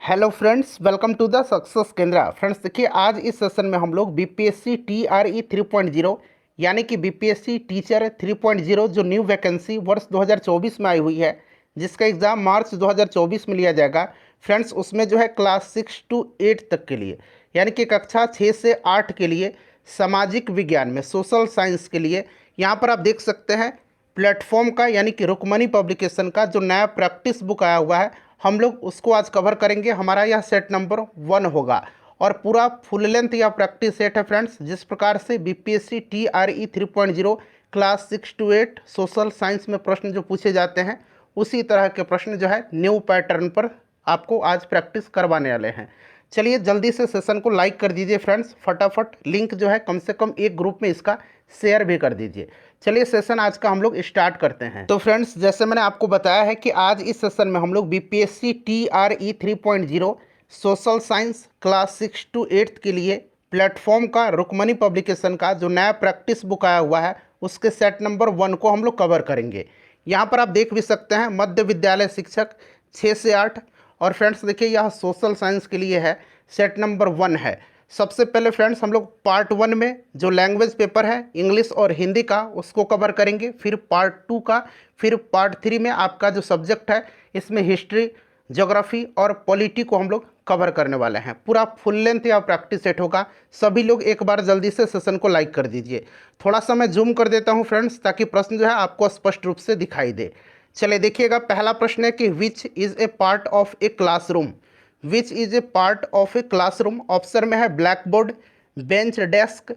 Hello friends, welcome to the success केंद्र। Friends देखिए, आज इस सेशन में हम लोग बीपीएससी टीआरई 3.0 यानी कि बीपीएससी टीचर 3.0 जो न्यू वैकेंसी वर्ष 2024 में आई हुई है, जिसका एग्ज़ाम मार्च 2024 में लिया जाएगा। फ्रेंड्स उसमें जो है क्लास 6 to 8 तक के लिए, यानी कि कक्षा 6 से 8 के लिए सामाजिक विज्ञान में सोशल साइंस के लिए यहाँ पर आप देख सकते हैं प्लेटफॉर्म का यानी कि रुक्मणी पब्लिकेशन का जो नया प्रैक्टिस बुक आया हुआ है, हम लोग उसको आज कवर करेंगे। हमारा यह सेट नंबर 1 होगा और पूरा फुल लेंथ या प्रैक्टिस सेट है फ्रेंड्स। जिस प्रकार से BPSC TRE 3.0 class 6 to 8 social science में प्रश्न जो पूछे जाते हैं, उसी तरह के प्रश्न जो है न्यू पैटर्न पर आपको आज प्रैक्टिस करवाने वाले हैं। चलिए जल्दी से सेशन को लाइक कर दीजिए फ्रेंड्स, फटाफट लिंक जो है कम से कम एक ग्रुप में इसका शेयर भी कर दीजिए। चलिए सेशन आज का हम लोग स्टार्ट करते हैं। तो फ्रेंड्स जैसे मैंने आपको बताया है कि आज इस सेशन में हम लोग BPSC TRE 3.0 social science class 6 to 8 के लिए प्लेटफॉर्म का रुक्मणी पब्लिकेशन का जो नया प्रैक्टिस बुक आया हुआ है, उसके सेट नंबर 1 को हम लोग कवर करेंगे। यहाँ पर आप देख भी सकते हैं मध्य विद्यालय शिक्षक 6 से 8। और फ्रेंड्स देखिए, यह सोशल साइंस के लिए है, सेट नंबर 1 है। सबसे पहले फ्रेंड्स हम लोग पार्ट 1 में जो लैंग्वेज पेपर है इंग्लिश और हिंदी का, उसको कवर करेंगे। फिर पार्ट 2 का, फिर पार्ट 3 में आपका जो सब्जेक्ट है इसमें हिस्ट्री, ज्योग्राफी और पॉलिटी को हम लोग कवर करने वाले हैं। पूरा फुल लेंथ या प्रैक्टिस सेट होगा। सभी लोग एक बार जल्दी से सेशन को लाइक कर दीजिए। थोड़ा सा मैं जूम कर देता हूँ फ्रेंड्स, ताकि प्रश्न जो है आपको स्पष्ट रूप से दिखाई दे। चलिए देखिएगा, पहला प्रश्न है कि which is a part of a classroom. Which is a part of a classroom. Option में है black board, bench, desk,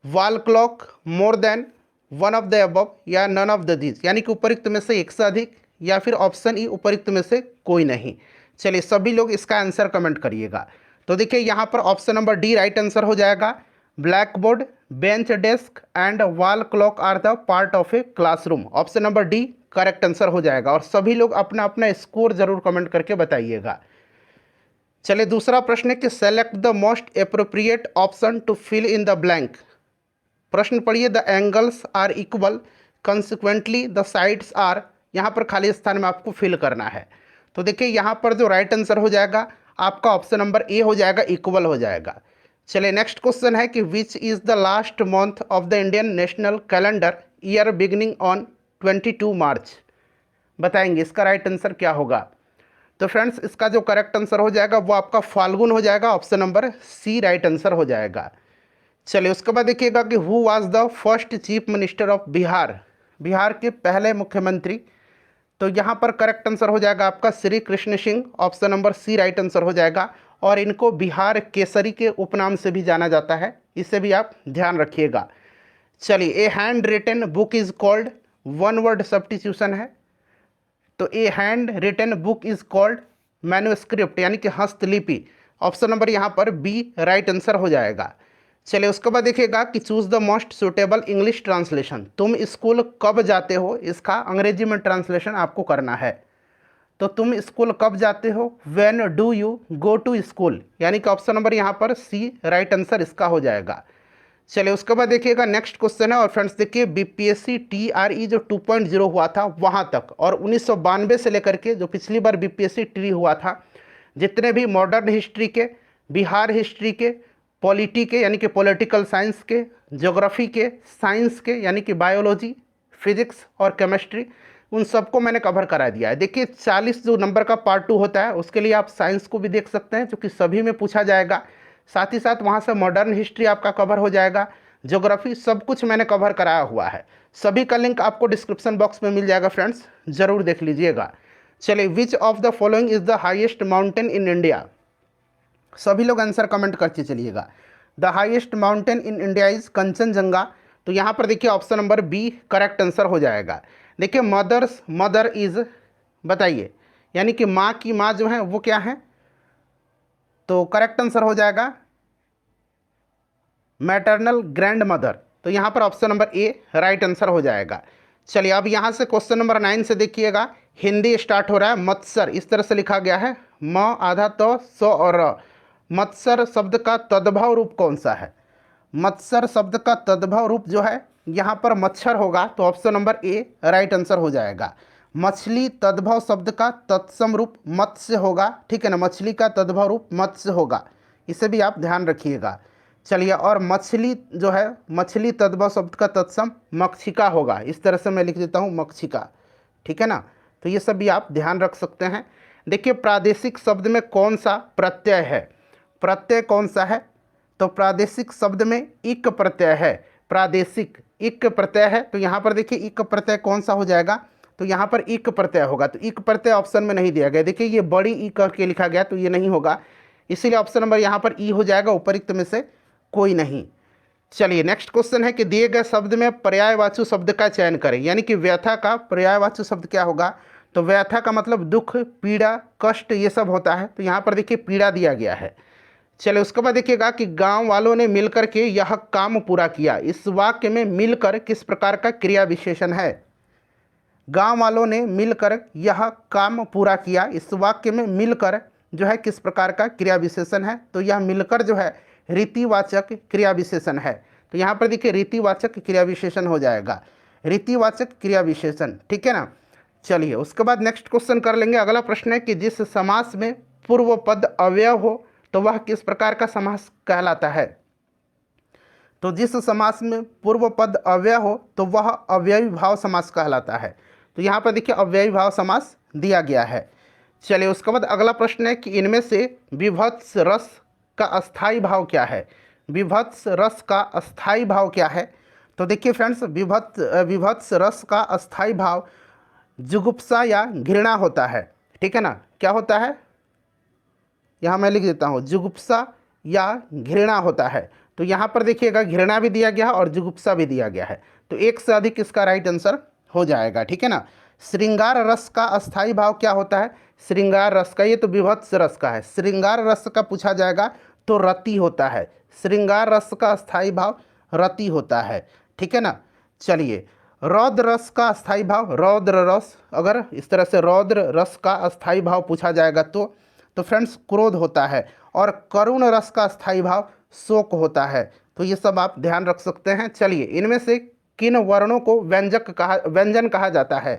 wall clock, more than one of the above या नन ऑफ द दीज, यानी कि उपयुक्त में से एक से अधिक, या फिर ऑप्शन ई उपयुक्त में से कोई नहीं। चलिए सभी लोग इसका आंसर कमेंट करिएगा। तो देखिए यहाँ पर option number D right answer हो जाएगा। Black board, bench, desk and wall clock are the part of a classroom. Option number D correct answer हो जाएगा। और सभी लोग अपना अपना स्कोर जरूर कमेंट करके बताइएगा। चलिए दूसरा प्रश्न है कि select the most appropriate option to fill in the blank. प्रश्न पढ़िए, the angles are equal, consequently the sides are. यहाँ पर खाली स्थान में आपको फिल करना है। तो देखिए यहाँ पर जो राइट आंसर हो जाएगा आपका ऑप्शन नंबर ए हो जाएगा, इक्वल हो जाएगा। चलिए नेक्स्ट क्वेश्चन है कि which is the last month of the Indian national calendar year beginning on 22 मार्च। बताएंगे इसका राइट आंसर क्या होगा। तो फ्रेंड्स इसका जो करेक्ट आंसर हो जाएगा वो आपका फाल्गुन हो जाएगा। Option number C right answer हो जाएगा। चलिए उसके बाद देखिएगा कि who was the first chief minister of Bihar. Bihar के पहले मुख्यमंत्री। तो यहाँ पर करेक्ट आंसर हो जाएगा आपका Shri Krishna Singh. Option number C right answer हो जाएगा। और इनको बिहार केसरी के उपनाम से भी जाना जाता है, इसे भी आप ध्यान रखिएगा। चलिए a hand written book is called, one word substitution है। तो a hand written book is called manuscript, यानी कि हस्तलिपि। ऑप्शन नंबर यहाँ पर बी राइट आंसर हो जाएगा। चलिए उसके बाद देखिएगा कि choose the most suitable English translation. तुम स्कूल कब जाते हो, इसका अंग्रेजी में ट्रांसलेशन आपको करना है। तो तुम स्कूल कब जाते हो, when do you go to school, यानी कि ऑप्शन नंबर यहाँ पर सी राइट आंसर इसका हो जाएगा। चलिए उसके बाद देखिएगा नेक्स्ट क्वेश्चन है। और फ्रेंड्स देखिए बीपीएससी टीआरई जो 2.0 हुआ था वहाँ तक, और 1992 से लेकर के जो पिछली बार बीपीएससी टी हुआ था, जितने भी मॉडर्न हिस्ट्री के, बिहार हिस्ट्री के, पॉलिटी के यानी कि पॉलिटिकल साइंस के, ज्योग्राफी के, साइंस के यानी कि बायोलॉजी, फिजिक्स और केमिस्ट्री, उन सबको मैंने कवर करा दिया है। देखिए 40 जो नंबर का पार्ट 2 होता है, उसके लिए आप साइंस को भी देख सकते हैं, क्योंकि सभी में पूछा जाएगा। साथ ही साथ वहाँ से मॉडर्न हिस्ट्री आपका कवर हो जाएगा, ज्योग्राफी, सब कुछ मैंने कवर कराया हुआ है। सभी का लिंक आपको डिस्क्रिप्शन बॉक्स में मिल जाएगा फ्रेंड्स, ज़रूर देख लीजिएगा। चलिए which of the following is the highest mountain in India. सभी लोग आंसर कमेंट करके चलिएगा। The highest mountain in India is Kanchenjunga. तो यहाँ पर देखिए option number B correct answer हो जाएगा। देखिए मदर्स मदर इज़, बताइए, यानी कि माँ की माँ जो है वो क्या है, तो करेक्ट आंसर हो जाएगा मैटरनल ग्रैंड मदर। तो यहाँ पर option number A right answer हो जाएगा। चलिए अब यहाँ से क्वेश्चन नंबर 9 से देखिएगा। हिंदी स्टार्ट हो रहा है, मत्सर इस तरह से लिखा गया है, म आधा तो सो और र। मत्सर शब्द का तद्भव रूप कौन सा है। मत्सर शब्द का तद्भव रूप जो है यहाँ पर मच्छर होगा। तो option number A right answer हो जाएगा। मछली तद्भव शब्द का तत्सम रूप मत्स्य होगा, ठीक है ना, मछली का तद्भव रूप मत्स्य होगा, इसे भी आप ध्यान रखिएगा। चलिए, और मछली जो है, मछली तद्भव शब्द का तत्सम मक्षिका होगा, इस तरह से मैं लिख देता हूँ मक्षिका, ठीक है ना। तो ये सब भी आप ध्यान रख सकते हैं। देखिए, प्रादेशिक शब्द में कौन सा प्रत्यय है, प्रत्यय कौन सा है, तो प्रादेशिक शब्द में इक प्रत्यय है, प्रादेशिक इक प्रत्यय है। तो यहाँ पर देखिए इक प्रत्यय कौन सा हो जाएगा, तो यहाँ पर इक प्रत्यय होगा। तो इक प्रत्यय ऑप्शन में नहीं दिया गया, देखिए ये बड़ी ई करके लिखा गया, तो ये नहीं होगा, इसीलिए ऑप्शन नंबर यहाँ पर ई हो जाएगा, उपरिक्त में से कोई नहीं। चलिए, नेक्स्ट क्वेश्चन है कि दिए गए शब्द में पर्यायवाची शब्द का चयन करें, यानी कि व्यथा का पर्यायवाची शब्द क्या होगा, तो व्यथा का मतलब दुख, पीड़ा, कष्ट, ये सब होता है। तो यहाँ पर देखिए पीड़ा दिया गया है। चलिए, उसके बाद देखिएगा कि गांव वालों ने मिलकर के यह काम पूरा किया, इस वाक्य में मिलकर किस प्रकार का क्रिया विशेषण है। गांव वालों ने मिलकर यह काम पूरा किया, इस वाक्य में मिलकर जो है किस प्रकार का क्रिया विशेषण है, तो यह मिलकर जो है रीतिवाचक क्रिया विशेषण है। तो यहाँ पर देखिए रीतिवाचक क्रिया विशेषण हो जाएगा, रीतिवाचक क्रिया विशेषण, ठीक है ना। चलिए, उसके बाद नेक्स्ट क्वेश्चन कर लेंगे। अगला प्रश्न है कि जिस समास में पूर्व पद अव्यय हो तो वह किस प्रकार का समास कहलाता है। तो जिस समास में पूर्व पद अव्यय हो तो वह अव्ययी भाव समास कहलाता है। तो यहाँ पर देखिए अव्ययी भाव समास दिया गया है। चलिए, उसके बाद अगला प्रश्न है कि इनमें से विभत्स रस का अस्थाई भाव क्या है, विभत्स रस का अस्थाई भाव क्या है। तो देखिए फ्रेंड्स, विभत्स रस का अस्थाई भाव जुगुप्सा या घृणा होता है, ठीक है ना। क्या होता है, यहाँ मैं लिख देता हूँ, जुगुप्सा या घृणा होता है। तो यहाँ पर देखिएगा घृणा भी दिया गया है और जुगुप्सा भी दिया गया है, तो एक से अधिक इसका राइट आंसर हो जाएगा, ठीक है ना। श्रृंगार रस का अस्थाई भाव क्या होता है, श्रृंगार रस का, ये तो विभत्स रस का है, श्रृंगार रस का पूछा जाएगा तो रति होता है, श्रृंगार रस का अस्थाई भाव रति होता है, ठीक है ना। चलिए, रौद्र रस का अस्थाई भाव, रौद्र रस, अगर इस तरह से रौद्र रस का अस्थाई भाव पूछा जाएगा तो फ्रेंड्स क्रोध होता है, और करुण रस का स्थायी भाव शोक होता है। तो ये सब आप ध्यान रख सकते हैं। चलिए, इनमें से किन वर्णों को व्यंजन कहा जाता है,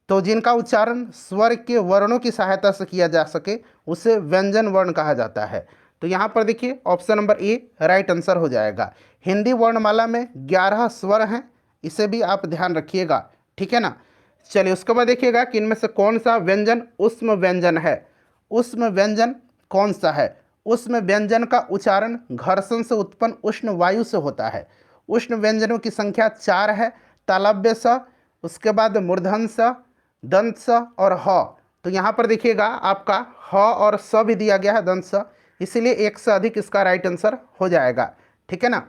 तो जिनका उच्चारण स्वर के वर्णों की सहायता से किया जा सके उसे व्यंजन वर्ण कहा जाता है। तो यहाँ पर देखिए option number A right answer हो जाएगा। हिंदी वर्णमाला में 11 स्वर हैं, इसे भी आप ध्यान रखिएगा, ठीक है ना। चलिए, उसके बाद देखिएगा कि इनमें से कौन सा व्यंजन उष्म व्यंजन है, उष्म व्यंजन कौन सा है। उष्म व्यंजन का उच्चारण घर्षण से उत्पन्न उष्ण वायु से होता है। उष्ण व्यंजनों की संख्या 4 है, तालव्य स, उसके बाद मूर्धन स, दंत स और ह। तो यहाँ पर देखिएगा आपका ह और स भी दिया गया है, दंत स, इसीलिए एक से अधिक इसका राइट आंसर हो जाएगा, ठीक है ना।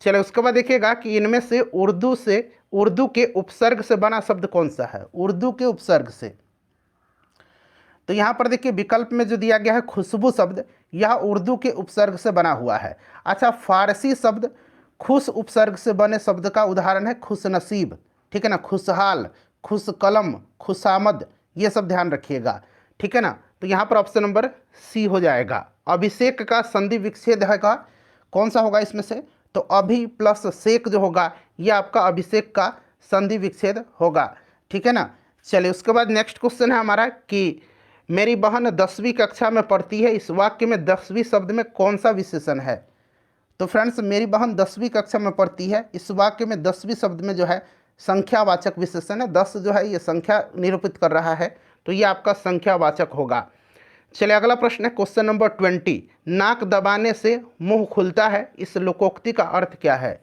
चलिए, उसके बाद देखिएगा कि इनमें से उर्दू के उपसर्ग से बना शब्द कौन सा है, उर्दू के उपसर्ग से। तो यहाँ पर देखिए विकल्प में जो दिया गया है खुशबू शब्द, यह उर्दू के उपसर्ग से बना हुआ है। अच्छा, फारसी शब्द खुश उपसर्ग से बने शब्द का उदाहरण है खुशनसीब, ठीक है ना, खुशहाल, खुश कलम, खुशामद, ये सब ध्यान रखिएगा, ठीक है ना। तो यहाँ पर ऑप्शन नंबर सी हो जाएगा। अभिषेक का संधि विच्छेद है का कौन सा होगा इसमें से, तो अभि प्लस शेक जो होगा यह आपका अभिषेक का संधि विच्छेद होगा, ठीक है ना। चलिए, उसके बाद नेक्स्ट क्वेश्चन है हमारा कि मेरी बहन 10वीं कक्षा में पढ़ती है, इस वाक्य में 10वीं शब्द में कौन सा विशेषण है। तो फ्रेंड्स, मेरी बहन 10वीं कक्षा में पढ़ती है, इस वाक्य में 10वीं शब्द में जो है संख्यावाचक विशेषण है। 10 जो है ये संख्या निरूपित कर रहा है, तो ये आपका संख्यावाचक होगा। चलिए, अगला प्रश्न है क्वेश्चन नंबर 20, नाक दबाने से मुंह खुलता है, इस लोकोक्ति का अर्थ क्या है।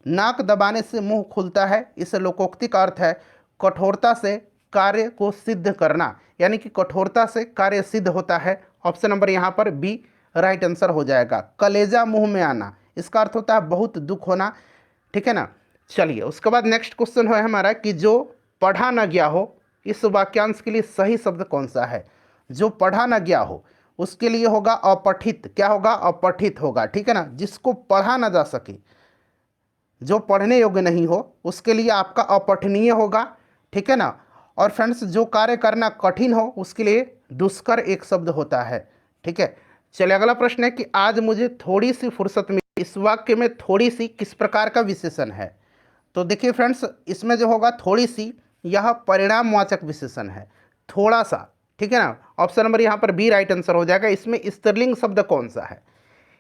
नाक दबाने से मुंह खुलता है, इस लोकोक्ति का अर्थ है कठोरता से कार्य को सिद्ध करना, यानी कि कठोरता से कार्य सिद्ध होता है। ऑप्शन नंबर यहाँ पर बी राइट आंसर हो जाएगा। कलेजा मुंह में आना, इसका अर्थ होता है बहुत दुख होना, ठीक है ना। चलिए, उसके बाद नेक्स्ट क्वेश्चन है हमारा कि जो पढ़ा न गया हो, इस वाक्यांश के लिए सही शब्द कौन सा है। जो पढ़ा न गया हो उसके लिए होगा अपठित, क्या होगा, अपठित होगा, ठीक है ना। जिसको पढ़ा ना जा सके, जो पढ़ने योग्य नहीं हो, उसके लिए आपका अपठनीय होगा, ठीक है ना। और फ्रेंड्स, जो कार्य करना कठिन हो उसके लिए दुष्कर एक शब्द होता है, ठीक है। चलिए, अगला प्रश्न है कि आज मुझे थोड़ी सी फुर्सत मिली, इस वाक्य में थोड़ी सी किस प्रकार का विशेषण है। तो देखिए फ्रेंड्स, इसमें जो होगा थोड़ी सी यह परिणामवाचक विशेषण है, थोड़ा सा, ठीक है ना। ऑप्शन नंबर यहाँ पर बी राइट आंसर हो जाएगा। इसमें स्त्रीलिंग शब्द कौन सा है,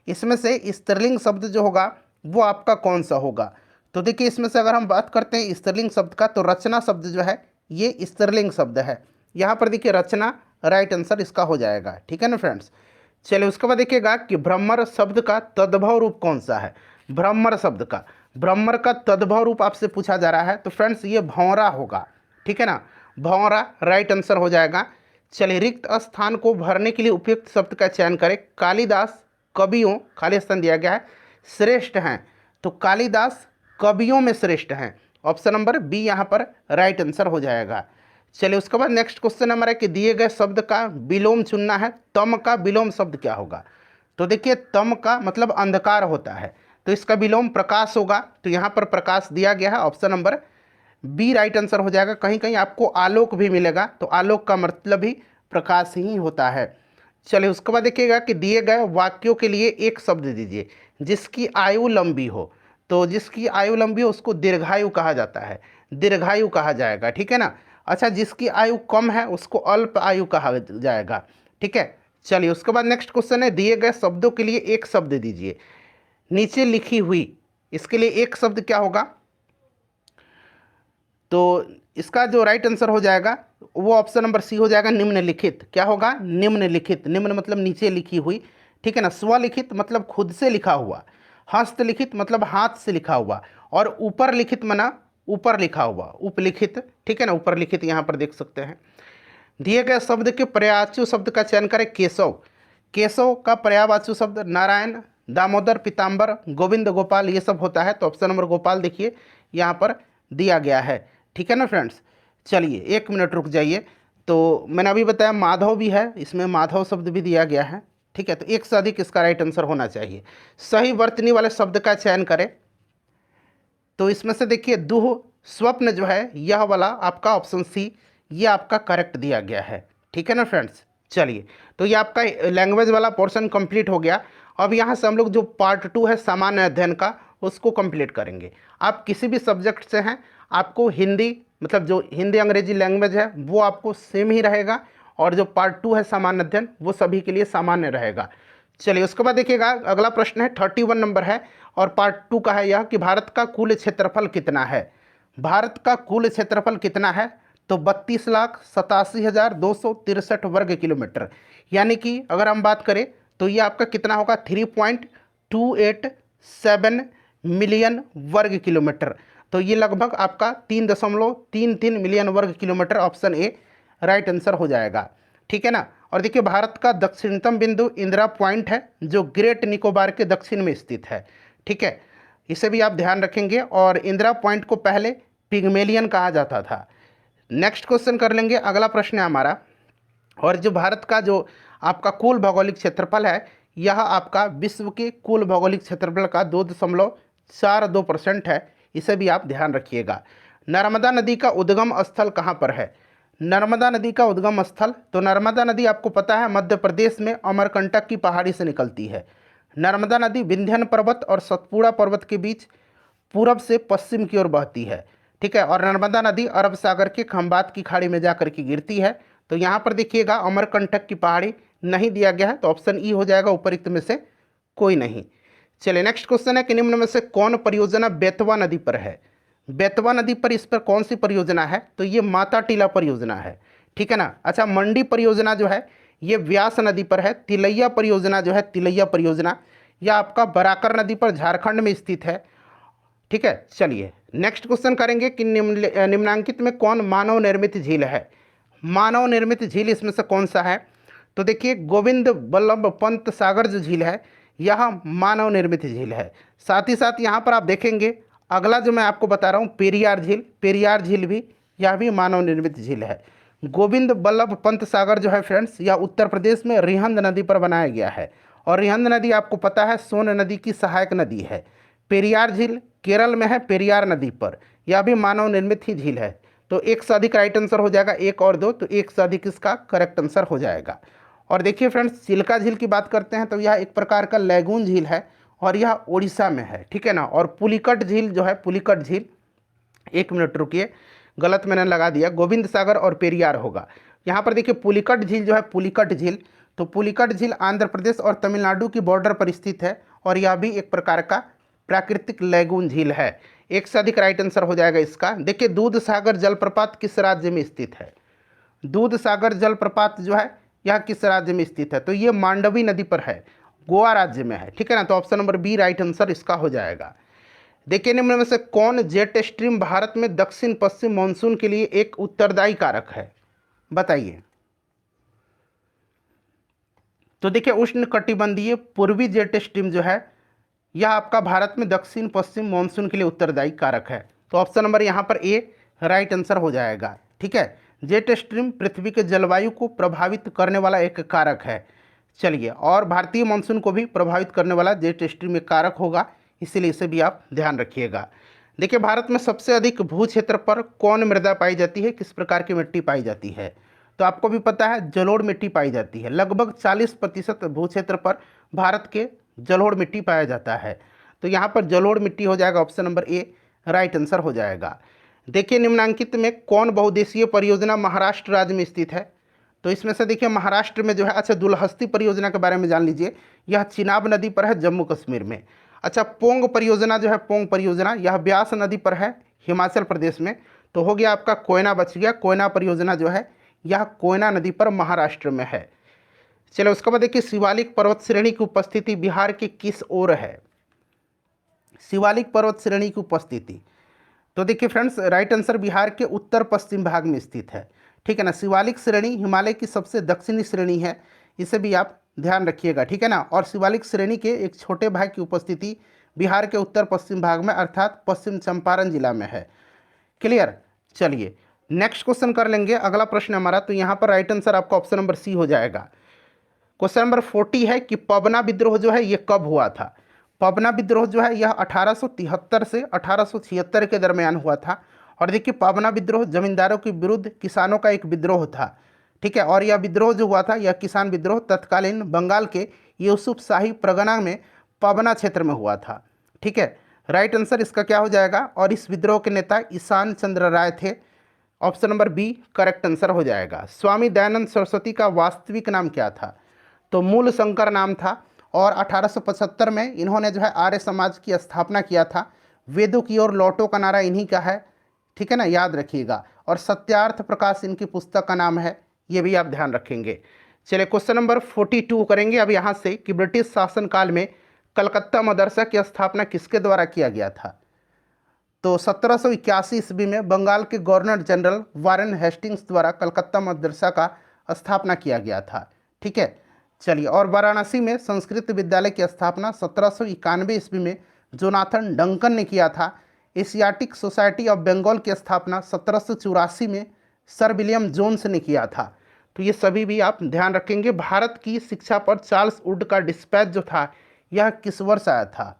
इसमें से स्त्रीलिंग शब्द जो होगा वो आपका कौन सा होगा। तो देखिए इसमें से अगर हम बात करते हैं स्त्रीलिंग शब्द का, तो रचना शब्द जो है ये स्त्रीलिंग शब्द है। यहाँ पर देखिए रचना राइट आंसर इसका हो जाएगा, ठीक है ना फ्रेंड्स। चलिए उसके बाद देखिएगा कि भ्रमर शब्द का तद्भव रूप कौन सा है। भ्रमर शब्द का, भ्रमर का तद्भव रूप आपसे पूछा जा रहा है, तो फ्रेंड्स ये भौंरा होगा, ठीक है ना। भौंरा राइट आंसर हो जाएगा। चलिए रिक्त स्थान को भरने के लिए उपयुक्त शब्द का चयन करें। कालिदास कवियों, खाली स्थान दिया गया है, श्रेष्ठ हैं, तो कालिदास कवियों में श्रेष्ठ हैं। ऑप्शन नंबर बी यहाँ पर राइट आंसर हो जाएगा। चलिए उसके बाद नेक्स्ट क्वेश्चन हमारा कि दिए गए शब्द का विलोम चुनना है। तम का विलोम शब्द क्या होगा। तो देखिए तम का मतलब अंधकार होता है, तो इसका विलोम प्रकाश होगा, तो यहाँ पर प्रकाश दिया गया है। Option number B right answer हो जाएगा। कहीं कहीं आपको आलोक भी मिलेगा, तो आलोक का मतलब ही प्रकाश ही होता है। चलिए उसके बाद देखिएगा कि दिए गए वाक्यों के लिए एक शब्द दीजिए जिसकी आयु लंबी हो। तो जिसकी आयु लंबी हो उसको दीर्घायु कहा जाता है, दीर्घायु कहा जाएगा, ठीक है ना। अच्छा जिसकी आयु कम है उसको अल्प आयु कहा जाएगा, ठीक है। चलिए उसके बाद नेक्स्ट क्वेश्चन है दिए गए शब्दों के लिए एक शब्द दीजिए। नीचे लिखी हुई, इसके लिए एक शब्द क्या होगा। तो इसका जो राइट आंसर हो जाएगा वो ऑप्शन नंबर सी हो जाएगा, निम्नलिखित। क्या होगा, निम्नलिखित। निम्न मतलब नीचे लिखी हुई, ठीक है ना। स्वलिखित मतलब खुद से लिखा हुआ, हस्तलिखित मतलब हाथ से लिखा हुआ, और ऊपर लिखित मना ऊपर लिखा हुआ, उपलिखित, ठीक है ना। ऊपर लिखित यहाँ पर देख सकते हैं। दिए गए शब्द के पर्यायवाची शब्द का चयन करें। केशव, केशव का पर्यायवाची शब्द नारायण, दामोदर, पीताम्बर, गोविंद, गोपाल, ये सब होता है। तो ऑप्शन नंबर गोपाल देखिए यहाँ पर दिया गया है, ठीक है ना फ्रेंड्स। चलिए एक मिनट रुक जाइए। तो मैंने अभी बताया माधव भी है, इसमें माधव शब्द भी दिया गया है, ठीक है। तो एक से अधिक इसका राइट आंसर होना चाहिए। सही वर्तनी वाले शब्द का चयन करें। तो इसमें से देखिए दुह स्वप्न जो है यह वाला आपका ऑप्शन सी ये आपका करेक्ट दिया गया है, ठीक है ना फ्रेंड्स। चलिए तो ये आपका लैंग्वेज वाला पोर्शन कंप्लीट हो गया। अब यहाँ से हम लोग जो पार्ट 2 है सामान्य अध्ययन का उसको कंप्लीट करेंगे। आप किसी भी सब्जेक्ट से हैं, आपको हिंदी मतलब जो हिंदी अंग्रेजी लैंग्वेज है वो आपको सेम ही रहेगा, और जो पार्ट 2 है सामान्य अध्ययन वो सभी के लिए सामान्य रहेगा। चलिए उसके बाद देखिएगा अगला प्रश्न है 31 नंबर है, और पार्ट 2 का है यह कि भारत का कुल क्षेत्रफल कितना है। भारत का कुल क्षेत्रफल कितना है। तो 32,87,263 वर्ग किलोमीटर, यानी कि अगर हम बात करें तो ये आपका कितना होगा 3.287 मिलियन वर्ग किलोमीटर। तो ये लगभग आपका 3.33 मिलियन वर्ग kilometre, option A right answer हो जाएगा, ठीक है ना। और देखिए भारत का दक्षिणतम बिंदु इंदिरा पॉइंट है जो ग्रेट निकोबार के दक्षिण में स्थित है, ठीक है। इसे भी आप ध्यान रखेंगे। और इंदिरा पॉइंट को पहले पिग्मेलियन कहा जाता था। नेक्स्ट क्वेश्चन कर लेंगे, अगला प्रश्न है हमारा। और जो भारत का जो आपका कुल भौगोलिक क्षेत्रफल है यह आपका विश्व के कुल भौगोलिक क्षेत्रफल का 2.42% है, इसे भी आप ध्यान रखिएगा। नर्मदा नदी का उद्गम स्थल कहाँ पर है। नर्मदा नदी का उद्गम स्थल, तो नर्मदा नदी आपको पता है मध्य प्रदेश में अमरकंटक की पहाड़ी से निकलती है। नर्मदा नदी विंध्यन पर्वत और सतपुड़ा पर्वत के बीच पूरब से पश्चिम की ओर बहती है, ठीक है। और नर्मदा नदी अरब सागर के खंबात की खाड़ी में जाकर के गिरती है। तो यहाँ पर देखिएगा अमरकंटक की पहाड़ी नहीं दिया गया है, तो ऑप्शन ई हो जाएगा, उपरिक्त में से कोई नहीं। चलिए नेक्स्ट क्वेश्चन है कि निम्न में से कौन परियोजना बेतवा नदी पर है। बेतवा नदी पर इस पर कौन सी परियोजना है। तो ये माता टीला परियोजना है, ठीक है ना। अच्छा मंडी परियोजना जो है ये व्यास नदी पर है। तिलैया परियोजना जो है तिलैया परियोजना यह आपका बराकर नदी पर झारखंड में स्थित है, ठीक है। चलिए नेक्स्ट क्वेश्चन करेंगे कि निम्नांकित में कौन मानव निर्मित झील है। मानव निर्मित झील इसमें से कौन सा है। तो देखिए गोविंद बल्लभ पंत सागर जो झील है यह मानव निर्मित झील है। साथ ही साथ यहाँ पर आप देखेंगे अगला जो मैं आपको बता रहा हूँ पेरियार झील, पेरियार झील भी यह भी मानव निर्मित झील है। गोविंद बल्लभ पंत सागर जो है फ्रेंड्स यह उत्तर प्रदेश में रिहंद नदी पर बनाया गया है, और रिहंद नदी आपको पता है सोन नदी की सहायक नदी है। पेरियार झील केरल में है पेरियार नदी पर, यह भी मानव निर्मित ही झील है। तो एक से अधिक राइट आंसर हो जाएगा, एक और दो, तो एक से अधिक इसका करेक्ट आंसर हो जाएगा। और देखिए फ्रेंड्स चिल्का झील की बात करते हैं तो यह एक प्रकार का लैगून झील है, और यह उड़ीसा में है, ठीक है ना। और पुलिकट झील जो है पुलिकट झील, एक मिनट रुकिए, गलत मैंने लगा दिया, गोविंद सागर और पेरियार होगा। यहाँ पर देखिए पुलिकट झील जो है, पुलिकट झील, तो पुलिकट झील आंध्र प्रदेश और तमिलनाडु की बॉर्डर पर स्थित है और यह भी एक प्रकार का प्राकृतिक लैगून झील है। एक से अधिक राइट आंसर हो जाएगा इसका। देखिए दूध सागर जलप्रपात किस राज्य में स्थित है? दूध सागर जलप्रपात जो है यह किस राज्य में स्थित है? तो ये मांडवी नदी पर है, गोवा राज्य में है, ठीक है ना। तो option number B right answer इसका हो जाएगा। देखिए निम्न में से कौन जेट स्ट्रीम भारत में दक्षिण पश्चिम मानसून के लिए एक उत्तरदायी कारक है? बताइए। तो देखिए उष्ण कटिबंधीय पूर्वी जेट स्ट्रीम जो है यह आपका भारत में दक्षिण पश्चिम मानसून के लिए उत्तरदायी कारक है। तो ऑप्शन नंबर यहाँ पर ए राइट आंसर हो जाएगा, ठीक है। जेट स्ट्रीम पृथ्वी के जलवायु को प्रभावित करने वाला एक कारक है। चलिए, और भारतीय मानसून को भी प्रभावित करने वाला जेट स्ट्रीम एक कारक होगा, इसीलिए इसे भी आप ध्यान रखिएगा। देखिए भारत में सबसे अधिक भू क्षेत्र पर कौन मृदा पाई जाती है, किस प्रकार की मिट्टी पाई जाती है? तो आपको भी पता है जलोढ़ मिट्टी पाई जाती है। लगभग 40% भू क्षेत्र पर भारत के जलोढ़ मिट्टी पाया जाता है। तो यहाँ पर जलोढ़ मिट्टी हो जाएगा, option number A right answer हो जाएगा। देखिए निम्नांकित में कौन बहुउद्देशीय परियोजना महाराष्ट्र राज्य में स्थित है? तो इसमें से देखिए महाराष्ट्र में जो है, अच्छा दुलहस्ती परियोजना के बारे में जान लीजिए, यह चिनाब नदी पर है जम्मू कश्मीर में। अच्छा पोंग परियोजना जो है, पोंग परियोजना यह ब्यास नदी पर है हिमाचल प्रदेश में। तो हो गया आपका कोयना बच गया, कोयना परियोजना जो है यह कोयना नदी पर महाराष्ट्र में है। चलो उसके बाद देखिए शिवालिक पर्वत श्रेणी की उपस्थिति बिहार के किस ओर है? शिवालिक पर्वत श्रेणी की उपस्थिति, तो देखिए फ्रेंड्स राइट आंसर बिहार के उत्तर पश्चिम भाग में स्थित है, ठीक है ना। शिवालिक श्रेणी हिमालय की सबसे दक्षिणी श्रेणी है, इसे भी आप ध्यान रखिएगा, ठीक है ना। और शिवालिक श्रेणी के एक छोटे भाग की उपस्थिति बिहार के उत्तर पश्चिम भाग में अर्थात पश्चिम चंपारण जिला में है। क्लियर। चलिए नेक्स्ट क्वेश्चन कर लेंगे, अगला प्रश्न हमारा। तो यहाँ पर राइट आंसर आपका ऑप्शन नंबर सी हो जाएगा। क्वेश्चन नंबर 40 है कि पबना विद्रोह जो है ये कब हुआ था? पबना विद्रोह जो है यह 1873 से 1876 के दरमियान हुआ था। और देखिए पबना विद्रोह जमींदारों के विरुद्ध किसानों का एक विद्रोह था, ठीक है। और यह विद्रोह जो हुआ था यह किसान विद्रोह तत्कालीन बंगाल के यूसुफ शाही परगना में पबना क्षेत्र में हुआ था, ठीक है। राइट आंसर इसका क्या हो जाएगा? और इस विद्रोह के नेता ईशान चंद्र राय थे, option number B correct answer हो जाएगा। स्वामी दयानंद सरस्वती का वास्तविक नाम क्या था? तो मूल शंकर नाम था। और 1875 में इन्होंने जो है आर्य समाज की स्थापना किया था। वेदों की ओर लौटो का नारा इन्हीं का है, ठीक है ना, याद रखिएगा। और सत्यार्थ प्रकाश इनकी पुस्तक का नाम है, ये भी आप ध्यान रखेंगे। चलिए क्वेश्चन नंबर 42 करेंगे अब यहाँ से कि ब्रिटिश शासनकाल में कलकत्ता मदरसा की स्थापना किसके द्वारा किया गया था? तो 1781 ईस्वी में बंगाल के गवर्नर जनरल वारेन हेस्टिंग्स द्वारा कलकत्ता मदरसा का स्थापना किया गया था, ठीक है। चलिए, और वाराणसी में संस्कृत विद्यालय की स्थापना 1791 ईस्वी में जोनाथन डंकन ने किया था। एशियाटिक सोसाइटी ऑफ बंगाल की स्थापना 1784 में सर विलियम जोन्स ने किया था। तो ये सभी भी आप ध्यान रखेंगे। भारत की शिक्षा पर चार्ल्स वुड का डिस्पैच जो था यह किस वर्ष आया था?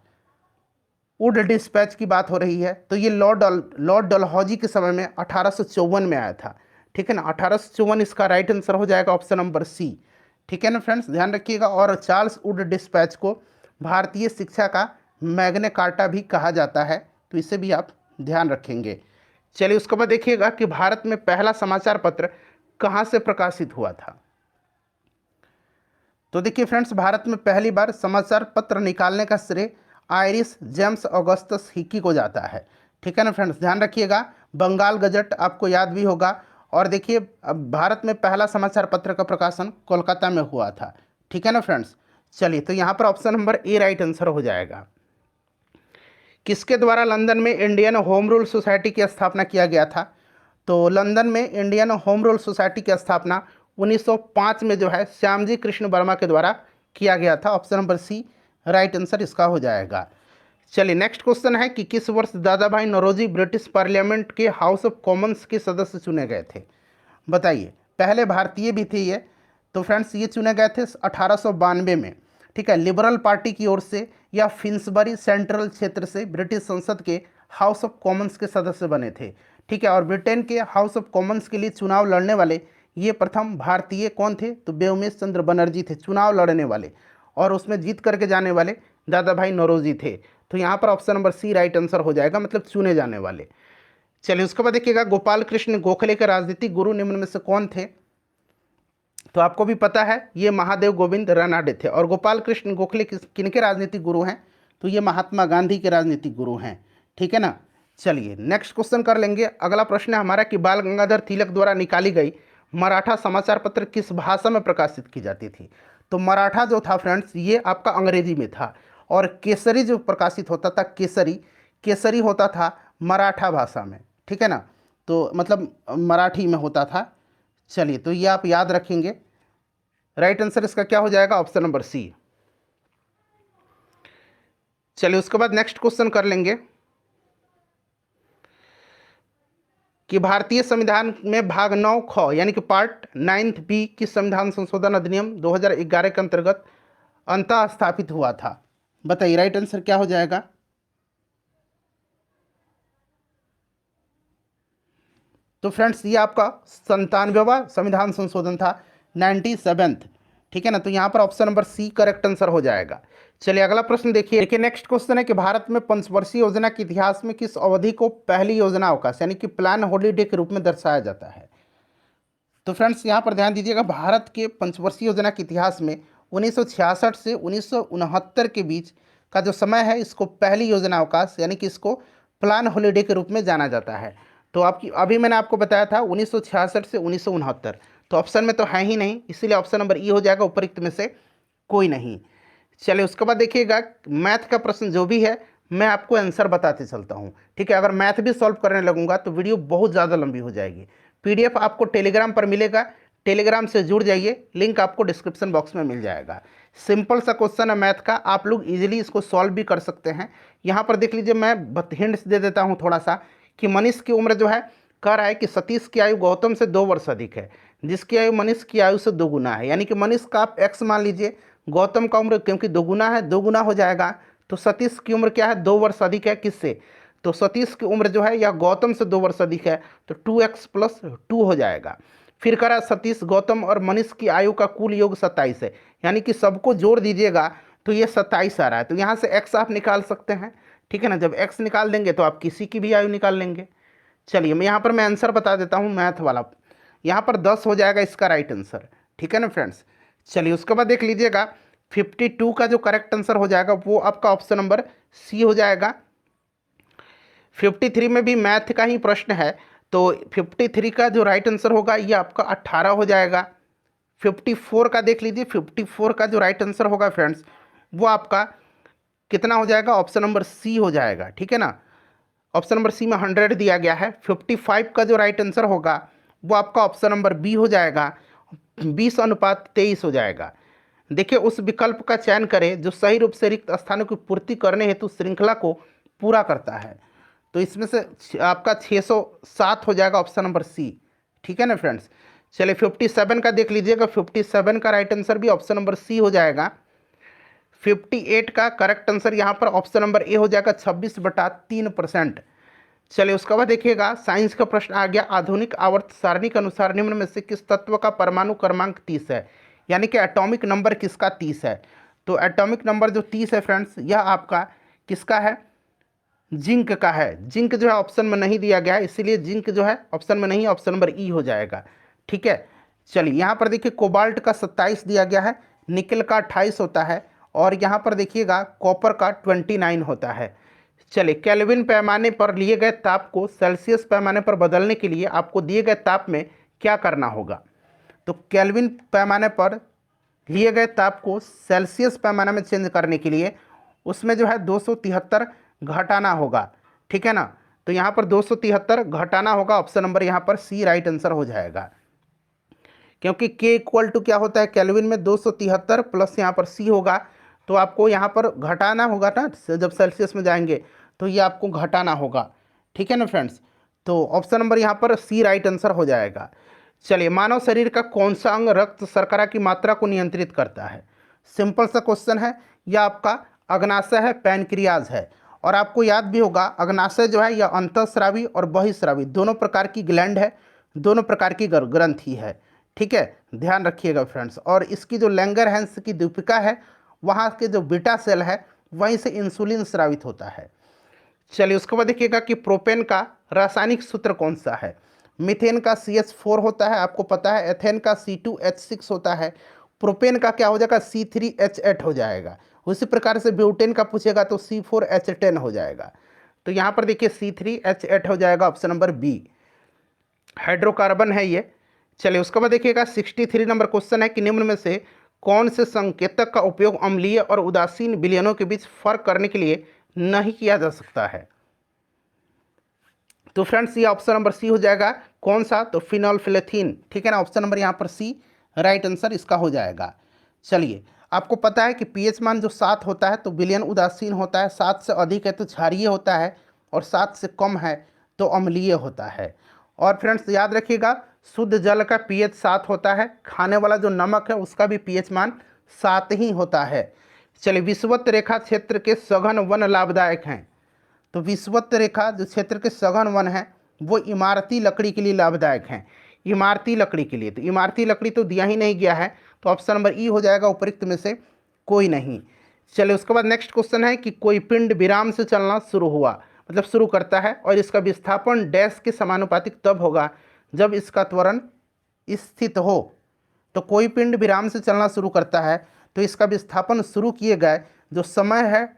वुड डिस्पैच की बात हो रही है, तो ये लॉर्ड डलहौजी के समय में 1854 में आया था, ठीक है ना। 1854 इसका राइट आंसर हो जाएगा, ऑप्शन नंबर सी, ठीक है ना फ्रेंड्स, ध्यान रखिएगा। और चार्ल्स वुड डिस्पैच को भारतीय शिक्षा का मैग्ना कार्टा भी कहा जाता है, तो इसे भी आप ध्यान रखेंगे। चलिए उसके बाद देखिएगा कि भारत में पहला समाचार पत्र कहाँ से प्रकाशित हुआ था। तो देखिए फ्रेंड्स भारत में पहली बार समाचार पत्र निकालने का श्रेय आयरिश जेम्स ऑगस्टस हिकी को जाता है, ठीक है ना फ्रेंड्स, ध्यान रखिएगा। बंगाल गजट आपको याद भी होगा। और देखिए अब भारत में पहला समाचार पत्र का प्रकाशन कोलकाता में हुआ था, ठीक है ना फ्रेंड्स। चलिए तो यहाँ पर option number A right answer हो जाएगा। किसके द्वारा लंदन में इंडियन होम रूल सोसाइटी की स्थापना किया गया था? तो लंदन में इंडियन होम रूल सोसाइटी की स्थापना 1905 में जो है श्यामजी कृष्ण वर्मा के द्वारा किया गया था, option number C right answer इसका हो जाएगा। चलिए नेक्स्ट क्वेश्चन है कि किस वर्ष दादा भाई नौरोजी ब्रिटिश पार्लियामेंट के हाउस ऑफ कॉमन्स के सदस्य चुने गए थे? बताइए। पहले भारतीय भी थे ये, तो फ्रेंड्स ये चुने गए थे 1892 में, ठीक है। लिबरल पार्टी की ओर से या फिन्सबरी सेंट्रल क्षेत्र से ब्रिटिश संसद के हाउस ऑफ कॉमन्स के सदस्य बने थे, ठीक है। और ब्रिटेन के हाउस ऑफ कॉमन्स के लिए चुनाव लड़ने वाले ये प्रथम भारतीय कौन थे? तो व्योमेश चंद्र बनर्जी थे चुनाव लड़ने वाले, और उसमें जीत करके जाने वाले दादा भाई नौरोजी थे। तो यहाँ पर option number C right answer हो जाएगा, मतलब चुने जाने वाले। चलिए उसके बाद देखिएगा, गोपाल कृष्ण गोखले के राजनीतिक गुरु निम्न में से कौन थे? तो आपको भी पता है ये महादेव गोविंद रानाडे थे। और गोपाल कृष्ण गोखले किनके राजनीतिक गुरु हैं? तो ये महात्मा गांधी के राजनीतिक गुरु हैं, ठीक है ना। चलिए नेक्स्ट क्वेश्चन कर लेंगे। अगला प्रश्न है हमारा कि बाल गंगाधर तिलक द्वारा निकाली गई मराठा समाचार पत्र किस भाषा में प्रकाशित की जाती थी? तो मराठा जो था फ्रेंड्स ये आपका अंग्रेजी में था, और केसरी जो प्रकाशित होता था, केसरी केसरी होता था मराठा भाषा में, ठीक है ना। तो मतलब मराठी में होता था। चलिए तो ये आप याद रखेंगे। राइट आंसर इसका क्या हो जाएगा? Option number C. चलिए उसके बाद नेक्स्ट क्वेश्चन कर लेंगे कि भारतीय संविधान में भाग 9 ख यानी कि पार्ट 9 बी किस संविधान संशोधन अधिनियम 2011 के अंतर्गत अंतः स्थापित हुआ था? बताइए राइट आंसर क्या हो जाएगा? तो फ्रेंड्स ये आपका 97वां संविधान संशोधन था, 97th, ठीक है ना। तो यहाँ पर option number C correct answer हो जाएगा। चलिए अगला प्रश्न देखिए नेक्स्ट क्वेश्चन है कि भारत में पंचवर्षीय योजना के इतिहास में किस अवधि को पहली योजना अवकाश यानी कि प्लान हॉलीडे के रूप में दर्शाया जाता है? तो फ्रेंड्स यहाँ पर ध्यान दीजिएगा, भारत के पंचवर्षीय योजना के इतिहास में 1966 से 1969 के बीच का जो समय है इसको पहली योजना अवकाश यानी कि इसको प्लान हॉलीडे के रूप में जाना जाता है। तो आपकी अभी मैंने आपको बताया था 1966 से 1969, तो ऑप्शन में तो है ही नहीं, इसीलिए ऑप्शन नंबर ई हो जाएगा, उपरोक्त में से कोई नहीं। चलिए उसके बाद देखिएगा, मैथ का प्रश्न जो भी है मैं आपको आंसर बताते चलता हूँ, ठीक है। अगर मैथ भी सॉल्व करने लगूंगा तो वीडियो बहुत ज़्यादा लंबी हो जाएगी। पीडीएफ आपको टेलीग्राम पर मिलेगा, टेलीग्राम से जुड़ जाइए, लिंक आपको डिस्क्रिप्शन बॉक्स में मिल जाएगा। सिंपल सा क्वेश्चन है मैथ का, आप लोग इजीली इसको सॉल्व भी कर सकते हैं। यहाँ पर देख लीजिए, मैं हिंट्स दे देता हूँ थोड़ा सा कि मनीष की उम्र जो है कह रहा है कि सतीश की आयु गौतम से 2 वर्ष अधिक है, जिसकी आयु मनीष की आयु से 2 गुना है। यानी कि मनीष का आप एक्स मान लीजिए, गौतम का उम्र क्योंकि 2 गुना है 2 गुना हो जाएगा, तो सतीश की उम्र क्या है? 2 वर्ष अधिक है। किससे? तो सतीश की उम्र जो है या गौतम से 2 वर्ष अधिक है, तो 2x + 2 हो जाएगा। फिर करा सतीश, गौतम और मनीष की आयु का कुल योग 27 है, यानी कि सबको जोड़ दीजिएगा तो ये 27 आ रहा है। तो यहाँ से x आप निकाल सकते हैं, ठीक है ना। जब x निकाल देंगे तो आप किसी की भी आयु निकाल लेंगे। चलिए मैं यहाँ पर मैं आंसर बता देता हूँ मैथ वाला, यहाँ पर 10 हो जाएगा इसका राइट आंसर, ठीक है ना फ्रेंड्स। चलिए उसके बाद देख लीजिएगा, 52 का जो करेक्ट आंसर हो जाएगा वो आपका ऑप्शन नंबर सी हो जाएगा। 53 में भी मैथ का ही प्रश्न है, तो 53 का जो राइट आंसर होगा ये आपका 18 हो जाएगा। 54 का देख लीजिए, 54 का जो राइट आंसर होगा फ्रेंड्स वो आपका कितना हो जाएगा? ऑप्शन नंबर सी हो जाएगा, ठीक है ना। ऑप्शन नंबर सी में 100 दिया गया है। 55 का जो राइट आंसर होगा वो आपका ऑप्शन नंबर बी हो जाएगा, 20:23 हो जाएगा। देखिए उस विकल्प का चयन करें जो सही रूप से रिक्त स्थानों की पूर्ति करने हेतु श्रृंखला को पूरा करता है। तो इसमें से आपका 607 हो जाएगा, ऑप्शन नंबर सी, ठीक है ना फ्रेंड्स। चलिए 57 का देख लीजिएगा, 57 का राइट आंसर भी ऑप्शन नंबर सी हो जाएगा। 58 का करेक्ट आंसर यहाँ पर ऑप्शन नंबर ए हो जाएगा, 26/3%। चलिए उसके बाद देखिएगा, साइंस का प्रश्न आ गया, आधुनिक आवर्त सारणी के अनुसार निम्न में से किस तत्व का परमाणु क्रमांक 30 है? यानी कि एटॉमिक नंबर किसका 30 है? तो एटॉमिक नंबर जो 30 है फ्रेंड्स यह आपका किसका है? जिंक का है। जिंक जो है ऑप्शन में नहीं दिया गया है, इसीलिए जिंक जो है ऑप्शन में नहीं, ऑप्शन नंबर ई हो जाएगा, ठीक है। चलिए यहाँ पर देखिए, कोबाल्ट का 27 दिया गया है, निकल का 28 होता है, और यहाँ पर देखिएगा कॉपर का 29 होता है। चलिए केल्विन पैमाने पर लिए गए ताप को सेल्सियस पैमाने पर बदलने के लिए आपको दिए गए ताप में क्या करना होगा? तो केल्विन पैमाने पर लिए गए ताप को सेल्सियस पैमाने में चेंज करने के लिए उसमें जो है 273 घटाना होगा, ठीक है ना। तो यहाँ पर 273 घटाना होगा, ऑप्शन नंबर यहाँ पर सी राइट आंसर हो जाएगा। क्योंकि K = क्या होता है केल्विन में? 273 प्लस यहाँ पर C होगा, तो आपको यहाँ पर घटाना होगा ना, जब सेल्सियस में जाएंगे तो ये आपको घटाना होगा, ठीक है ना फ्रेंड्स। तो ऑप्शन नंबर यहाँ पर सी राइट आंसर हो जाएगा। चलिए, मानव शरीर का कौन सा अंग रक्त शर्करा की मात्रा को नियंत्रित करता है? सिंपल सा क्वेश्चन है, यह आपका अग्नाशय है, पैनक्रियाज है। और आपको याद भी होगा अग्नाशय जो है यह अंतःस्रावी और बहिस्रावी दोनों प्रकार की ग्लैंड है, दोनों प्रकार की ग्रंथि है, ठीक है, ध्यान रखिएगा फ्रेंड्स। और इसकी जो लैंगरहैंस की दीपिका है वहाँ के जो बीटा सेल है वहीं से इंसुलिन स्रावित होता है। चलिए उसके बाद देखिएगा कि प्रोपेन का रासायनिक सूत्र कौन सा है। मीथेन का CH4 होता है, आपको पता है। एथेन का C2H6 होता है। प्रोपेन का क्या हो जाएगा, C3H8 हो जाएगा। उसी प्रकार से ब्यूटेन का पूछेगा तो C4H10 हो जाएगा। तो यहाँ पर देखिए C3H8 हो जाएगा, ऑप्शन नंबर बी हाइड्रोकार्बन है ये। चलिए उसके बाद देखिएगा 63 नंबर क्वेश्चन है कि निम्न में से कौन से संकेतक का उपयोग अम्लीय और उदासीन विलयनों के बीच फर्क करने के लिए नहीं किया जा सकता है। तो फ्रेंड्स ये ऑप्शन नंबर सी हो जाएगा। कौन सा, तो फिनोल्फिलेथिन, ठीक है ना। ऑप्शन नंबर यहाँ पर सी राइट आंसर इसका हो जाएगा। चलिए आपको पता है कि पीएच मान जो 7 होता है तो विलयन उदासीन होता है, 7 से अधिक है तो क्षारीय होता है, और 7 से कम है तो अम्लीय होता है। और फ्रेंड्स याद रखिएगा शुद्ध जल का पीएच 7 होता है, खाने वाला जो नमक है उसका भी पीएच मान 7 ही होता है। चलिए विषुवत रेखा क्षेत्र के सघन वन लाभदायक हैं। तो विषुवत रेखा जो क्षेत्र के सघन वन है वो इमारती लकड़ी के लिए लाभदायक हैं। इमारती लकड़ी के लिए, तो इमारती लकड़ी तो दिया ही नहीं गया है, तो ऑप्शन नंबर ई हो जाएगा उपयुक्त में से कोई नहीं। चलिए उसके बाद नेक्स्ट क्वेश्चन है कि कोई पिंड विराम से चलना शुरू हुआ, मतलब शुरू करता है, और इसका विस्थापन डैश के समानुपातिक तब होगा जब इसका त्वरण स्थित हो। तो कोई पिंड विराम से चलना शुरू करता है तो इसका विस्थापन शुरू किए गए जो समय है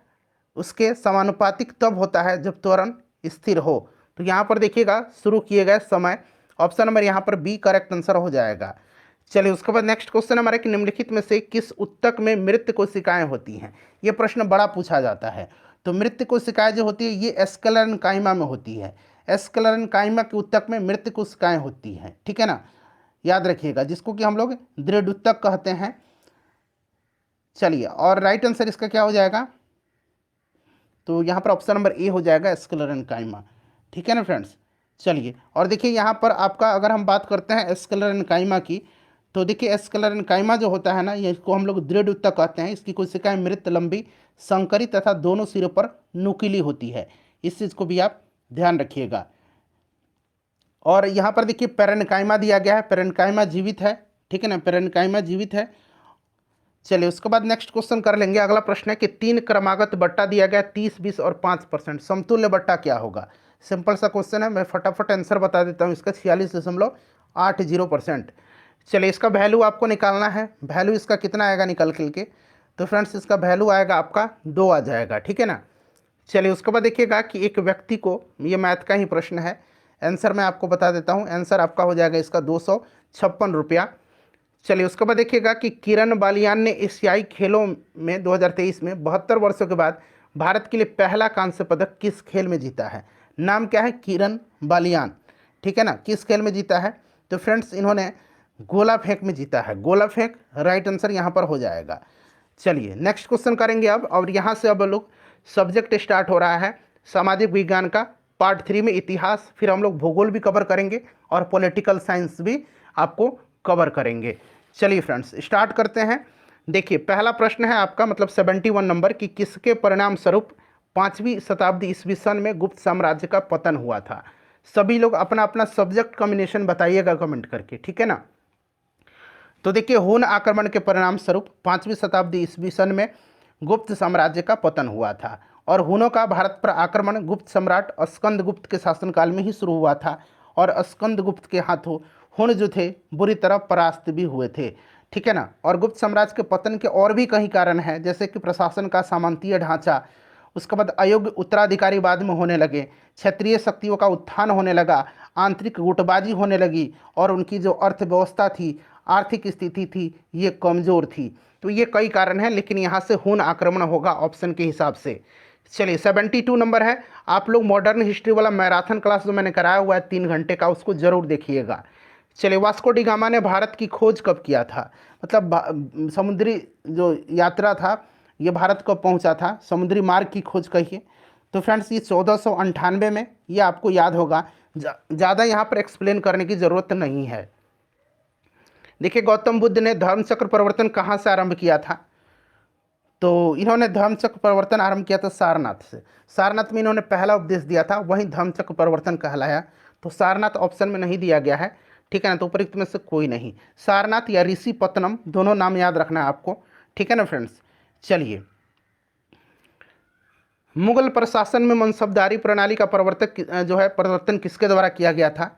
उसके समानुपातिक तब होता है जब त्वरण स्थिर हो। तो यहाँ पर देखिएगा शुरू किए गए समय, ऑप्शन नंबर यहाँ पर बी करेक्ट आंसर हो जाएगा। चलिए उसके बाद नेक्स्ट क्वेश्चन हमारा कि निम्नलिखित में से किस उत्तक में मृत कोशिकाएं होती हैं। ये प्रश्न बड़ा पूछा जाता है। तो मृत कोशिकाएं जो होती है ये एस्क्लेरेन्काइमा में होती है। एस्क्लेरेन्काइमा के उत्तक में मृत कोशिकाएं होती हैं, ठीक है ना, याद रखिएगा, जिसको कि हम लोग दृढ़ उत्तक कहते हैं। चलिए और राइट आंसर इसका क्या हो जाएगा, तो यहाँ पर ऑप्शन नंबर ए हो जाएगा एस्क्लेरेन्काइमा, ठीक है ना फ्रेंड्स। चलिए और देखिए यहाँ पर आपका अगर हम बात करते हैं एस्क्लेरेन्काइमा की, तो देखिए एस्क्लेरेन्काइमा जो होता है ना, ये इसको हम लोग दृढ़ उत्तक कहते हैं। इसकी कोशिकाएं मृत, लंबी, संकरित तथा दोनों सिरों पर नुकीली होती है। इस चीज़ को भी आप ध्यान रखिएगा। और यहाँ पर देखिए पेरेन्काइमा दिया गया है, पेरेन्काइमा जीवित है, ठीक है ना, पेरेन्काइमा जीवित है। चलिए उसके बाद नेक्स्ट क्वेश्चन कर लेंगे। अगला प्रश्न है कि 3 क्रमागत बट्टा दिया गया 30, 20 और 5%, समतुल्य बट्टा क्या होगा। सिंपल सा क्वेश्चन है, मैं फटाफट आंसर बता देता हूँ इसका 46.80%। चलिए इसका वैल्यू आपको निकालना है। वैल्यू इसका कितना आएगा निकल के, तो फ्रेंड्स इसका वैल्यू आएगा आपका 2 आ जाएगा, ठीक है ना। चलिए उसके बाद देखिएगा कि एक व्यक्ति को, ये मैथ का ही प्रश्न है, आंसर मैं आपको बता देता हूँ। आंसर आपका हो जाएगा इसका 256 रुपया। चलिए उसके बाद देखिएगा कि किरण बालियान ने एशियाई खेलों में 2023 में 72 वर्षों के बाद भारत के लिए पहला कांस्य पदक किस खेल में जीता है। नाम क्या है, किरण बालियान, ठीक है ना। किस खेल में जीता है, तो फ्रेंड्स इन्होंने गोला फेंक में जीता है। गोला फेंक राइट आंसर यहाँ पर हो जाएगा। चलिए नेक्स्ट क्वेश्चन करेंगे अब, और यहाँ से अब लोग सब्जेक्ट स्टार्ट हो रहा है सामाजिक विज्ञान का पार्ट 3 में इतिहास, फिर हम लोग भूगोल भी कवर करेंगे और पॉलिटिकल साइंस भी आपको कवर करेंगे। चलिए फ्रेंड्स स्टार्ट करते हैं। देखिए पहला प्रश्न है आपका मतलब 71 नंबर कि किसके परिणाम स्वरूप 5वीं शताब्दी ईस्वी सन में गुप्त साम्राज्य का पतन हुआ था। सभी लोग अपना अपना सब्जेक्ट कॉम्बिनेशन बताइएगा कमेंट करके, ठीक है ना। तो देखिए हुन आक्रमण के परिणाम स्वरूप 5वीं शताब्दी ईस्वी सन में गुप्त साम्राज्य का पतन हुआ था, और हुनों का भारत पर आक्रमण गुप्त सम्राट स्कंदगुप्त के शासनकाल में ही शुरू हुआ था, और स्कंदगुप्त के हाथों हुन जो थे बुरी तरह परास्त भी हुए थे, ठीक है ना। और गुप्त साम्राज्य के पतन के और भी कई कारण हैं, जैसे कि प्रशासन का सामंतीय ढांचा, उसके बाद अयोग्य उत्तराधिकारी बाद में होने लगे, क्षेत्रीय शक्तियों का उत्थान होने लगा, आंतरिक गुटबाजी होने लगी, और उनकी जो अर्थव्यवस्था थी, आर्थिक स्थिति थी, ये कमज़ोर थी। तो ये कई कारण हैं, लेकिन यहाँ से हुन आक्रमण होगा ऑप्शन के हिसाब से। चलिए 72 नंबर है। आप लोग मॉडर्न हिस्ट्री वाला मैराथन क्लास जो मैंने कराया हुआ है 3 घंटे का, उसको जरूर देखिएगा। चलिए वास्को डी गामा ने भारत की खोज कब किया था, मतलब समुद्री जो यात्रा था ये भारत को पहुंचा था, समुद्री मार्ग की खोज कहिए। तो फ्रेंड्स ये 1498 में, ये आपको याद होगा, ज़्यादा यहाँ पर एक्सप्लेन करने की ज़रूरत नहीं है। देखिए गौतम बुद्ध ने धर्मचक्र परिवर्तन कहाँ से आरंभ किया था, तो इन्होंने धर्मचक्र परिवर्तन आरंभ किया था सारनाथ से। सारनाथ में इन्होंने पहला उपदेश दिया था, वहीं धर्मचक्र परिवर्तन कहलाया। तो सारनाथ ऑप्शन में नहीं दिया गया है, ठीक है ना, तो उपयुक्त में से कोई नहीं। सारनाथ या ऋषि पत्तनम दोनों नाम याद रखना है आपको, ठीक है ना फ्रेंड्स। चलिए मुगल प्रशासन में मनसबदारी प्रणाली का परिवर्तन किसके द्वारा किया गया था?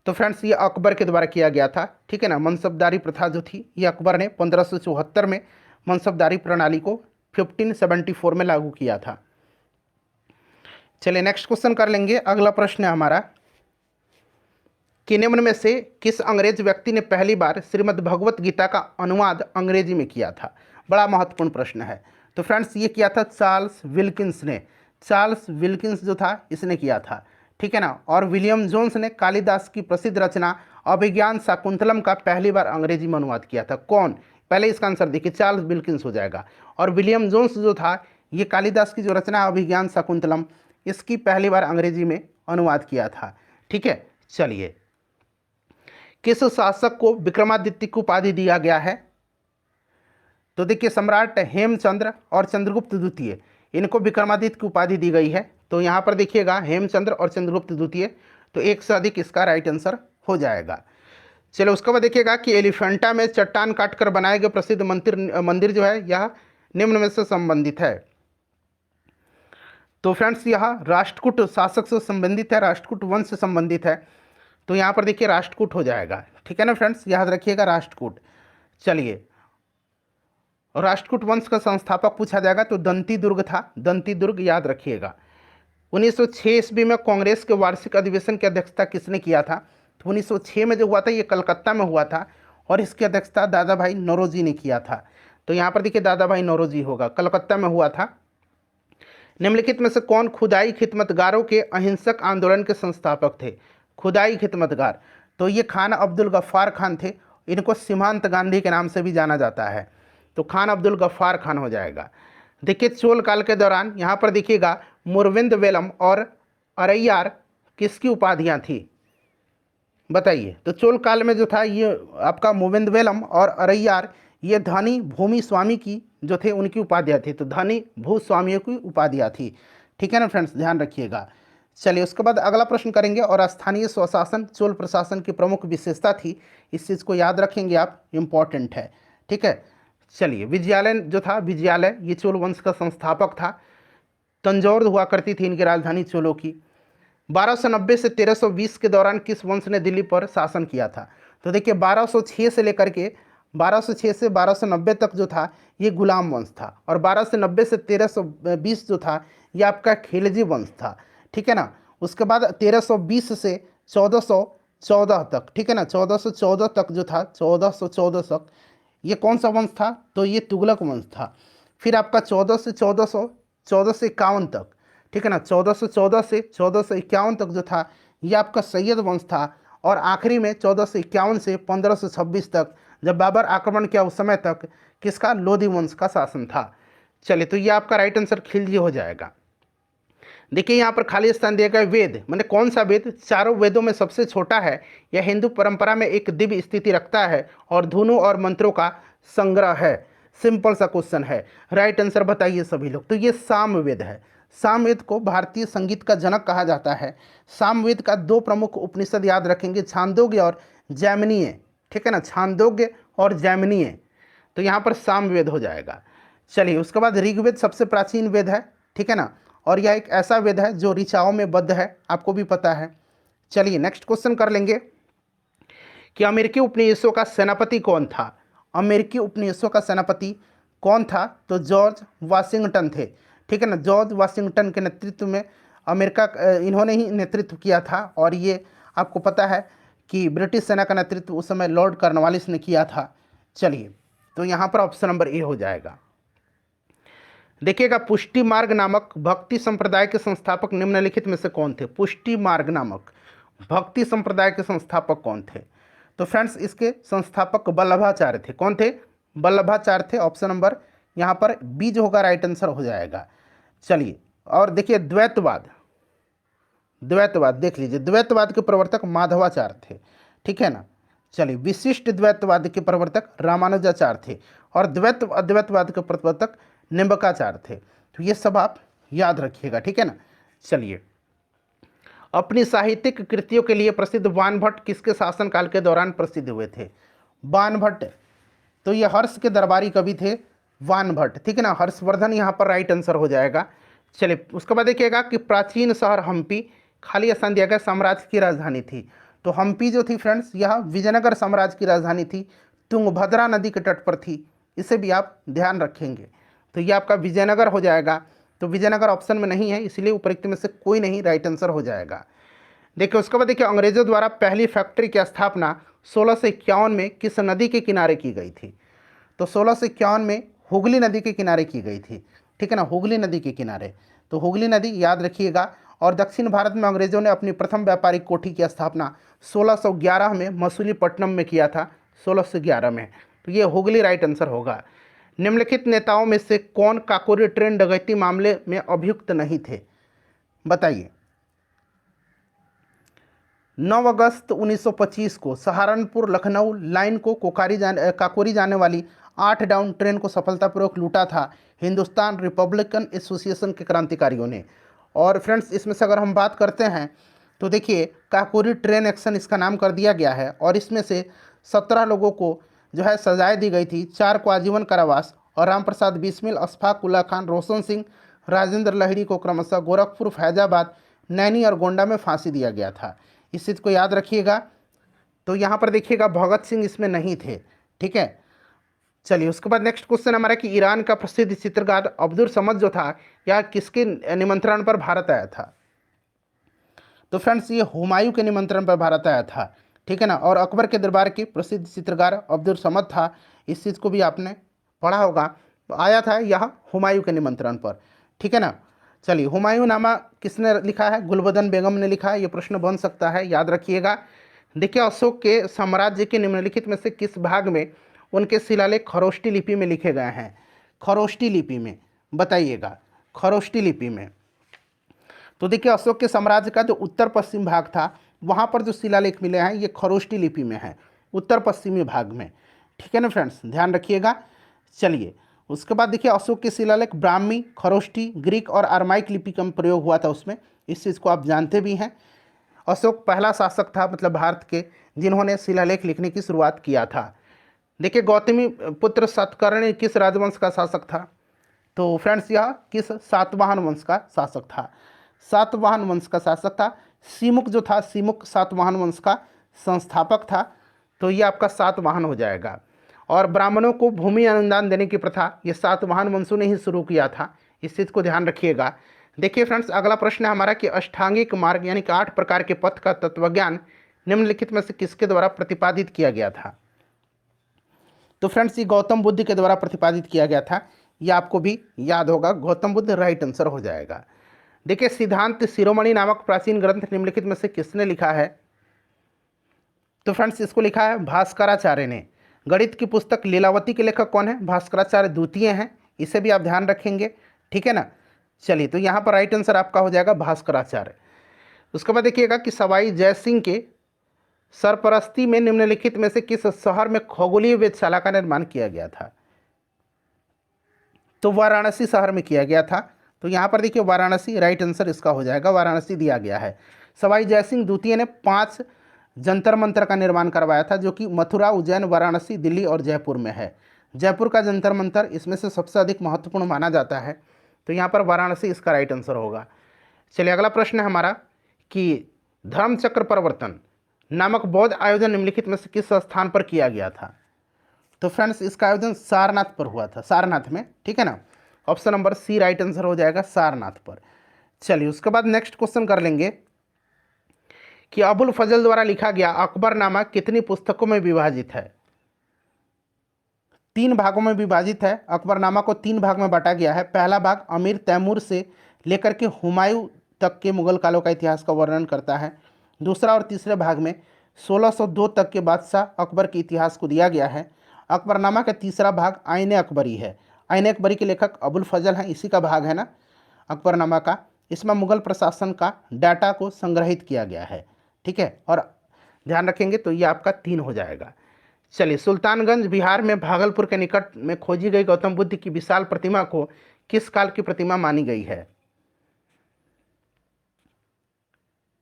तो फ्रेंड्स ये अकबर के द्वारा किया गया था। ठीक है ना, मनसबदारी प्रथा जो थी ये अकबर ने 1574 में मनसबदारी प्रणाली को 1574 में लागू किया था। चलिए नेक्स्ट क्वेश्चन कर लेंगे। अगला प्रश्न है हमारा कि निम्न में से किस अंग्रेज व्यक्ति ने पहली बार श्रीमद् भगवत गीता का अनुवाद अंग्रेजी में किया था? बड़ा महत्वपूर्ण प्रश्न है। तो फ्रेंड्स ये किया था चार्ल्स विल्किंस ने। चार्ल्स विल्किंस जो था इसने किया था। ठीक है ना। और विलियम जोन्स ने कालिदास की प्रसिद्ध रचना अभिज्ञान शाकुंतलम का पहली बार अंग्रेजी में अनुवाद किया था। कौन? पहले इसका आंसर देखिए, चार्ल्स विल्किंस हो जाएगा। और विलियम जोन्स जो था ये कालिदास की जो रचना अभिज्ञान शाकुंतलम इसकी पहली बार अंग्रेजी में अनुवाद किया था। ठीक है। चलिए, किस शासक को विक्रमादित्य की उपाधि दिया गया है? तो देखिए, सम्राट हेमचंद्र और चंद्रगुप्त द्वितीय इनको विक्रमादित्य की उपाधि दी गई है। तो यहाँ पर देखिएगा हेमचंद्र और चंद्रगुप्त द्वितीय, तो एक से अधिक इसका राइट आंसर हो जाएगा। चलो उसके बाद देखिएगा कि एलिफेंटा में चट्टान काटकर बनाए गए प्रसिद्ध मंदिर जो है यह निम्न में से संबंधित है। तो फ्रेंड्स यह राष्ट्रकूट शासक से संबंधित है, राष्ट्रकूट वंश से संबंधित है। तो यहाँ पर देखिए राष्ट्रकूट हो जाएगा। ठीक है ना फ्रेंड्स, याद रखिएगा राष्ट्रकूट। चलिए, राष्ट्रकूट वंश का संस्थापक पूछा जाएगा तो दंती दुर्ग था, दंती दुर्ग याद रखिएगा। 1906 ईस्वी में कांग्रेस के वार्षिक अधिवेशन की अध्यक्षता किसने किया था? तो 1906 में जो हुआ था ये कलकत्ता में हुआ था और इसकी अध्यक्षता दादा भाई नौरोजी ने किया था। तो यहाँ पर देखिए दादा भाई नौरोजी होगा, कलकत्ता में हुआ था। निम्नलिखित में से कौन खुदाई खिदमतगारों के अहिंसक आंदोलन के संस्थापक थे? खुदाई खिदमतगार, तो ये खान अब्दुल गफ्फार खान थे। इनको सीमांत गांधी के नाम से भी जाना जाता है। तो खान अब्दुल गफ्फार खान हो जाएगा। देखिए चोल काल के दौरान यहाँ पर देखिएगा मुरविंद वेलम और अरैयार किसकी उपाधियाँ थी? बताइए। तो चोल काल में जो था ये आपका मुविंद वेलम और अरैयार ये धनी भूमि स्वामी की जो थे उनकी उपाधियाँ थी। तो धनी भूस्वामियों की उपाधियाँ थी। ठीक है ना फ्रेंड्स, ध्यान रखिएगा। चलिए उसके बाद अगला प्रश्न करेंगे। और स्थानीय स्वशासन चोल प्रशासन की प्रमुख विशेषता थी, इस चीज़ को याद रखेंगे आप, इम्पॉर्टेंट है। ठीक है। चलिए, विजयालय जो था, विजयालय ये चोल वंश का संस्थापक था। तंजौर हुआ करती थी इनकी राजधानी चोलों की। 1290 से 1320 के दौरान किस वंश ने दिल्ली पर शासन किया था? तो देखिए 1206 से लेकर के 1206 से 1290 तक जो था ये गुलाम वंश था। और 1290 से 1320 जो था ये आपका खिलजी वंश था। ठीक है ना। उसके बाद 1320 से 1414 तक, ठीक है ना, 1414 तक जो था, 1414 तक ये कौन सा वंश था? तो ये तुगलक वंश था। फिर आपका 14 से 51 तक, ठीक है ना, 1414 से 1451 तक जो था ये आपका सैयद वंश था। और आखिरी में 1451 से 1526 तक जब बाबर आक्रमण किया उस समय तक किसका? लोधी वंश का शासन था। चलिए, तो ये आपका राइट आंसर खिलजी हो जाएगा। देखिए यहाँ पर खाली स्थान दिया गया वेद, मैंने कौन सा वेद चारों वेदों में सबसे छोटा है, यह हिंदू परंपरा में एक दिव्य स्थिति रखता है और धुनों और मंत्रों का संग्रह है। सिंपल सा क्वेश्चन है, राइट आंसर बताइए सभी लोग। तो ये सामवेद है। सामवेद को भारतीय संगीत का जनक कहा जाता है। सामवेद का दो प्रमुख उपनिषद याद रखेंगे, छांदोग्य और जैमिनीय। ठीक है ना, छांदोग्य और जैमिनीय। तो यहाँ पर सामवेद हो जाएगा। चलिए उसके बाद ऋग्वेद सबसे प्राचीन वेद है। ठीक है ना, और यह एक ऐसा वेद है जो ऋचाओं में बद्ध है, आपको भी पता है। चलिए नेक्स्ट क्वेश्चन कर लेंगे कि अमेरिकी उपनिवेशों का सेनापति कौन था? अमेरिकी उपनिवेशों का सेनापति कौन था? तो जॉर्ज वाशिंगटन थे। ठीक है ना, जॉर्ज वाशिंगटन के नेतृत्व में अमेरिका इन्होंने ही नेतृत्व किया था। और ये आपको पता है कि ब्रिटिश सेना का नेतृत्व उस समय लॉर्ड कॉर्नवालिस ने किया था। चलिए, तो यहाँ पर ऑप्शन नंबर ए हो जाएगा। देखिएगा, पुष्टि मार्ग नामक भक्ति संप्रदाय के संस्थापक निम्नलिखित में से कौन थे? पुष्टि मार्ग नामक भक्ति संप्रदाय के संस्थापक कौन थे? तो फ्रेंड्स इसके संस्थापक वल्लभाचार्य थे। कौन थे? वल्लभाचार्य थे। ऑप्शन नंबर यहाँ पर बी जो होगा राइट आंसर हो जाएगा। चलिए, और देखिए द्वैतवाद, द्वैतवाद देख लीजिए, द्वैतवाद के प्रवर्तक माधवाचार्य थे। ठीक है ना। चलिए, विशिष्ट द्वैतवाद के प्रवर्तक रामानुजाचार्य थे। और अद्वैतवाद के प्रवर्तक निम्बकाचार्य थे। तो ये सब आप याद रखिएगा। ठीक है ना। चलिए, अपनी साहित्यिक कृतियों के लिए प्रसिद्ध बाणभट्ट किसके शासनकाल के दौरान प्रसिद्ध हुए थे? बाणभट्ट, तो ये हर्ष के दरबारी कवि थे बाणभट्ट। ठीक है ना, हर्षवर्धन यहाँ पर राइट आंसर हो जाएगा। चलिए उसके बाद देखिएगा कि प्राचीन शहर हम्पी, खाली स्थान दिया गया, साम्राज्य की राजधानी थी। तो हम्पी जो थी फ्रेंड्स यह विजयनगर साम्राज्य की राजधानी थी, तुंगभद्रा नदी के तट पर थी। इसे भी आप ध्यान रखेंगे। तो ये आपका विजयनगर हो जाएगा। तो विजयनगर ऑप्शन में नहीं है, इसलिए उपरोक्त में से कोई नहीं राइट आंसर हो जाएगा। देखिए उसके बाद देखिए अंग्रेजों द्वारा पहली फैक्ट्री की स्थापना 1651 में किस नदी के किनारे की गई थी? तो 1651 में हुगली नदी के किनारे की गई थी। ठीक है ना, हुगली नदी के किनारे। तो हुगली नदी याद रखिएगा। और दक्षिण भारत में अंग्रेजों ने अपनी प्रथम व्यापारिक कोठी की स्थापना 1611 में मसूलीपट्टनम में किया था, 1611 में। तो ये हुगली राइट आंसर होगा। निम्नलिखित नेताओं में से कौन काकोरी ट्रेन डकैती मामले में अभियुक्त नहीं थे? बताइए। 9 अगस्त 1925 को सहारनपुर लखनऊ लाइन को काकोरी जाने वाली 8 डाउन ट्रेन को सफलतापूर्वक लूटा था हिंदुस्तान रिपब्लिकन एसोसिएशन के क्रांतिकारियों ने। और फ्रेंड्स इसमें से अगर हम बात करते हैं तो देखिए काकोरी ट्रेन एक्शन इसका नाम कर दिया गया है। और इसमें से 17 लोगों को जो है सजाएं दी गई थी, 4 को आजीवन कारावास और राम प्रसाद बिस्मिल, अशफाक उल्ला खान, रोशन सिंह, राजेंद्र लहिड़ी को क्रमशः गोरखपुर, फैजाबाद, नैनी और गोंडा में फांसी दिया गया था। इस चीज़ को याद रखिएगा। तो यहाँ पर देखिएगा भगत सिंह इसमें नहीं थे। ठीक है, चलिए उसके बाद नेक्स्ट क्वेश्चन हमारा कि ईरान का प्रसिद्ध चित्रकार अब्दुल समद जो था यह किसके निमंत्रण पर भारत आया था? तो फ्रेंड्स ये हुमायूं के निमंत्रण पर भारत आया था। ठीक है ना, और अकबर के दरबार के प्रसिद्ध चित्रकार अब्दुल समद था। इस चीज़ को भी आपने पढ़ा होगा। तो आया था यह हुमायूं के निमंत्रण पर। ठीक है ना, चलिए हुमायूं नामा किसने लिखा है? गुलबदन बेगम ने लिखा है। ये प्रश्न बन सकता है, याद रखिएगा। देखिए अशोक के साम्राज्य के निम्नलिखित में से किस भाग में उनके शिलालेख खरोष्टी लिपि में लिखे गए हैं? खरोष्टी लिपि में, बताइएगा। खरोष्टी लिपि में। तो देखिए अशोक के साम्राज्य का जो उत्तर पश्चिम भाग था वहाँ पर जो शिलालेख मिले हैं ये खरोष्टी लिपि में है, उत्तर पश्चिमी भाग में। ठीक है ना फ्रेंड्स, ध्यान रखिएगा। चलिए उसके बाद देखिए अशोक के शिलालेख ब्राह्मी, खरोष्टी, ग्रीक और अरमाइक लिपि का प्रयोग हुआ था उसमें। इस चीज़ को आप जानते भी हैं। अशोक पहला शासक था मतलब भारत के जिन्होंने शिलालेख लिखने की शुरुआत किया था। देखिए गौतमी पुत्र सातकर्णी किस राजवंश का शासक था? तो फ्रेंड्स यह किस सातवाहन वंश का शासक था? सातवाहन वंश का शासक था। सीमुक जो था, सीमुक सातवाहन वंश का संस्थापक था। तो ये आपका सातवाहन हो जाएगा। और ब्राह्मणों को भूमि अनुदान देने की प्रथा ये सातवाहन वंशों ने ही शुरू किया था। इस चीज़ को ध्यान रखिएगा। देखिए फ्रेंड्स अगला प्रश्न है हमारा कि अष्टांगिक मार्ग यानी कि 8 प्रकार के पथ का तत्वज्ञान निम्नलिखित में से किसके द्वारा प्रतिपादित किया गया था? तो फ्रेंड्स ये गौतम बुद्ध के द्वारा प्रतिपादित किया गया था। ये आपको भी याद होगा, गौतम बुद्ध राइट आंसर हो जाएगा। देखिए सिद्धांत शिरोमणि नामक प्राचीन ग्रंथ निम्नलिखित में से किसने लिखा है? तो फ्रेंड्स इसको लिखा है भास्कराचार्य ने। गणित की पुस्तक लीलावती के लेखक कौन है? भास्कराचार्य द्वितीय हैं। इसे भी आप ध्यान रखेंगे। ठीक है ना, चलिए तो यहाँ पर राइट आंसर आपका हो जाएगा भास्कराचार्य। उसके बाद देखिएगा कि सवाई जयसिंह के सरपरस्ती में निम्नलिखित में से किस शहर में खगोलीय वेधशाला का निर्माण किया गया था? तो वाराणसी शहर में किया गया था। तो यहाँ पर देखिए वाराणसी राइट आंसर इसका हो जाएगा, वाराणसी दिया गया है। सवाई जयसिंह द्वितीय ने 5 जंतर मंतर का निर्माण करवाया था जो कि मथुरा, उज्जैन, वाराणसी, दिल्ली और जयपुर में है। जयपुर का जंतर मंतर इसमें से सबसे अधिक महत्वपूर्ण माना जाता है। तो यहाँ पर वाराणसी इसका राइट आंसर होगा। चलिए अगला प्रश्न है हमारा कि धर्मचक्र प्रवर्तन नामक बौद्ध आयोजन निम्नलिखित में से किस स्थान पर किया गया था? तो फ्रेंड्स इसका आयोजन सारनाथ पर हुआ था, सारनाथ में। ठीक है ना, option number C right answer हो जाएगा, सारनाथ पर। चलिए उसके बाद नेक्स्ट क्वेश्चन कर लेंगे कि अबुल फजल द्वारा लिखा गया अकबरनामा कितनी पुस्तकों में विभाजित है? 3 भागों में विभाजित है। अकबरनामा को 3 भाग में बांटा गया है। पहला भाग अमीर तैमूर से लेकर के हुमायूं तक के मुगल कालों का इतिहास का वर्णन करता है। दूसरा और तीसरे भाग में 1602 तक के बादशाह अकबर के इतिहास को दिया गया है। अकबरनामा का तीसरा भाग आइन अकबरी है। आइन अकबरी के लेखक अबुल फजल हैं, इसी का भाग है ना अकबरनामा का। इसमें मुगल प्रशासन का डाटा को संग्रहित किया गया है। ठीक है, और ध्यान रखेंगे तो ये आपका 3 हो जाएगा। चलिए सुल्तानगंज बिहार में भागलपुर के निकट में खोजी गई गौतम बुद्ध की विशाल प्रतिमा को किस काल की प्रतिमा मानी गई है?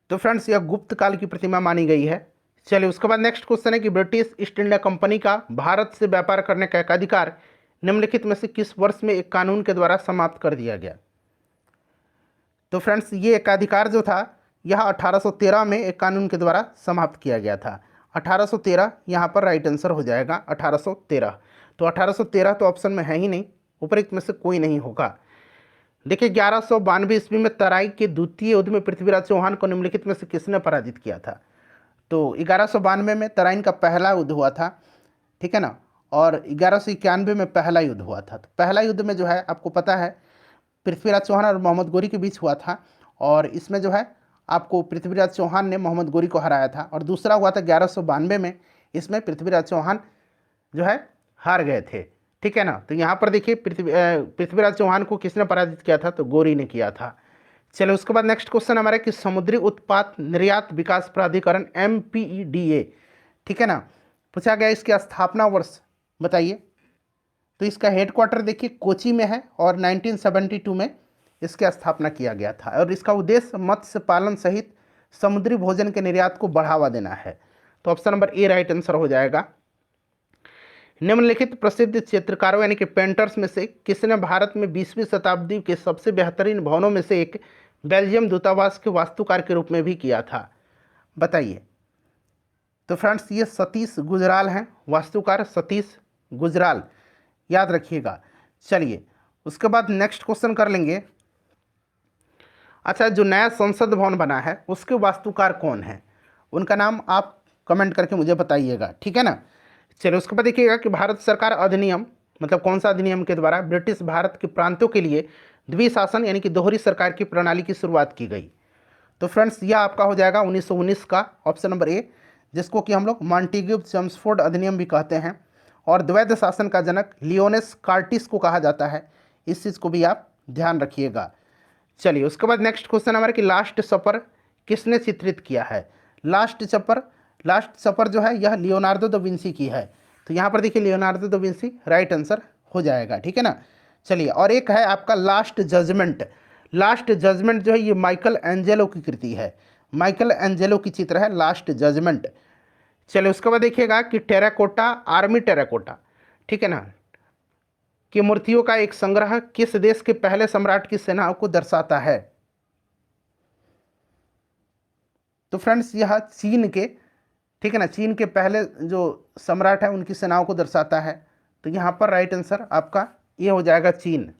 तो फ्रेंड्स यह गुप्त काल की प्रतिमा मानी गई है। चलिए उसके बाद नेक्स्ट क्वेश्चन है कि ब्रिटिश ईस्ट इंडिया कंपनी का भारत से व्यापार करने का एकाधिकार निम्नलिखित में से किस वर्ष में एक कानून के द्वारा समाप्त कर दिया गया? तो फ्रेंड्स ये एकाधिकार जो था यह 1813 में एक कानून के द्वारा समाप्त किया गया था। 1813 यहाँ पर राइट आंसर हो जाएगा 1813। तो 1813 तो ऑप्शन में है ही नहीं, उपरोक्त में से कोई नहीं होगा। देखिए 1192 ईस्वी में तराई के द्वितीय युद्ध में पृथ्वीराज चौहान को निम्नलिखित में से किसने पराजित किया था? तो 1192 में तराइन का पहला युद्ध हुआ था, ठीक है ना, और 1191 में पहला युद्ध हुआ था। तो पहला युद्ध में जो है आपको पता है पृथ्वीराज चौहान और मोहम्मद गोरी के बीच हुआ था, और इसमें जो है आपको पृथ्वीराज चौहान ने मोहम्मद गोरी को हराया था। और दूसरा हुआ था 1192 में, इसमें पृथ्वीराज चौहान जो है हार गए थे, ठीक है ना। तो यहाँ पर देखिए पृथ्वीराज चौहान को किसने पराजित किया था? तो गोरी ने किया था। चलो उसके बाद नेक्स्ट क्वेश्चन हमारा कि समुद्री उत्पाद निर्यात विकास प्राधिकरण MPEDA, ठीक है ना, पूछा गया इसकी स्थापना वर्ष बताइए। तो इसका हेडक्वार्टर देखिए कोची में है और 1972 में इसकी स्थापना किया गया था, और इसका उद्देश्य मत्स्य पालन सहित समुद्री भोजन के निर्यात को बढ़ावा देना है। तो option number A right answer हो जाएगा। निम्नलिखित प्रसिद्ध चित्रकारों यानी कि पेंटर्स में से किसने भारत में 20वीं शताब्दी के सबसे बेहतरीन भवनों में से एक बेल्जियम दूतावास के वास्तुकार के रूप में भी किया था? बताइए। तो फ्रेंड्स ये सतीश गुजराल हैं, वास्तुकार सतीश गुजराल, याद रखिएगा। चलिए उसके बाद नेक्स्ट क्वेश्चन कर लेंगे। अच्छा, जो नया संसद भवन बना है उसके वास्तुकार कौन है? उनका नाम आप कमेंट करके मुझे बताइएगा, ठीक है ना। चलिए उसके बाद देखिएगा कि भारत सरकार अधिनियम, मतलब कौन सा अधिनियम के द्वारा ब्रिटिश भारत के प्रांतों के लिए द्विशासन यानी कि दोहरी सरकार की प्रणाली की शुरुआत की गई? तो फ्रेंड्स यह आपका हो जाएगा 1919 का ऑप्शन नंबर ए, जिसको कि हम लोग मॉन्टेग्यू चेम्सफोर्ड अधिनियम भी कहते हैं, और द्वैध शासन का जनक लियोनेस कार्टिस को कहा जाता है। इस चीज़ को भी आप ध्यान रखिएगा। चलिए उसके बाद नेक्स्ट क्वेश्चन हमारा कि लास्ट सपर किसने चित्रित किया है? लास्ट सपर जो है यह लियोनार्डो दा विंसी की है। तो यहाँ पर देखिए Leonardo da Vinci right answer हो जाएगा, ठीक है ना। चलिए और एक है आपका लास्ट जजमेंट। लास्ट जजमेंट जो है ये माइकल एंजेलो की कृति है, माइकल एंजेलो की चित्र है लास्ट जजमेंट। चलिए उसके बाद देखिएगा कि टेराकोटा, आर्मी टेराकोटा, ठीक है ना, कि मूर्तियों का एक संग्रह किस देश के पहले सम्राट की सेनाओं को दर्शाता है? तो फ्रेंड्स यह चीन के, ठीक है ना, चीन के पहले जो सम्राट है उनकी सेनाओं को दर्शाता है। तो यहाँ पर राइट आंसर आपका ये हो जाएगा चीन।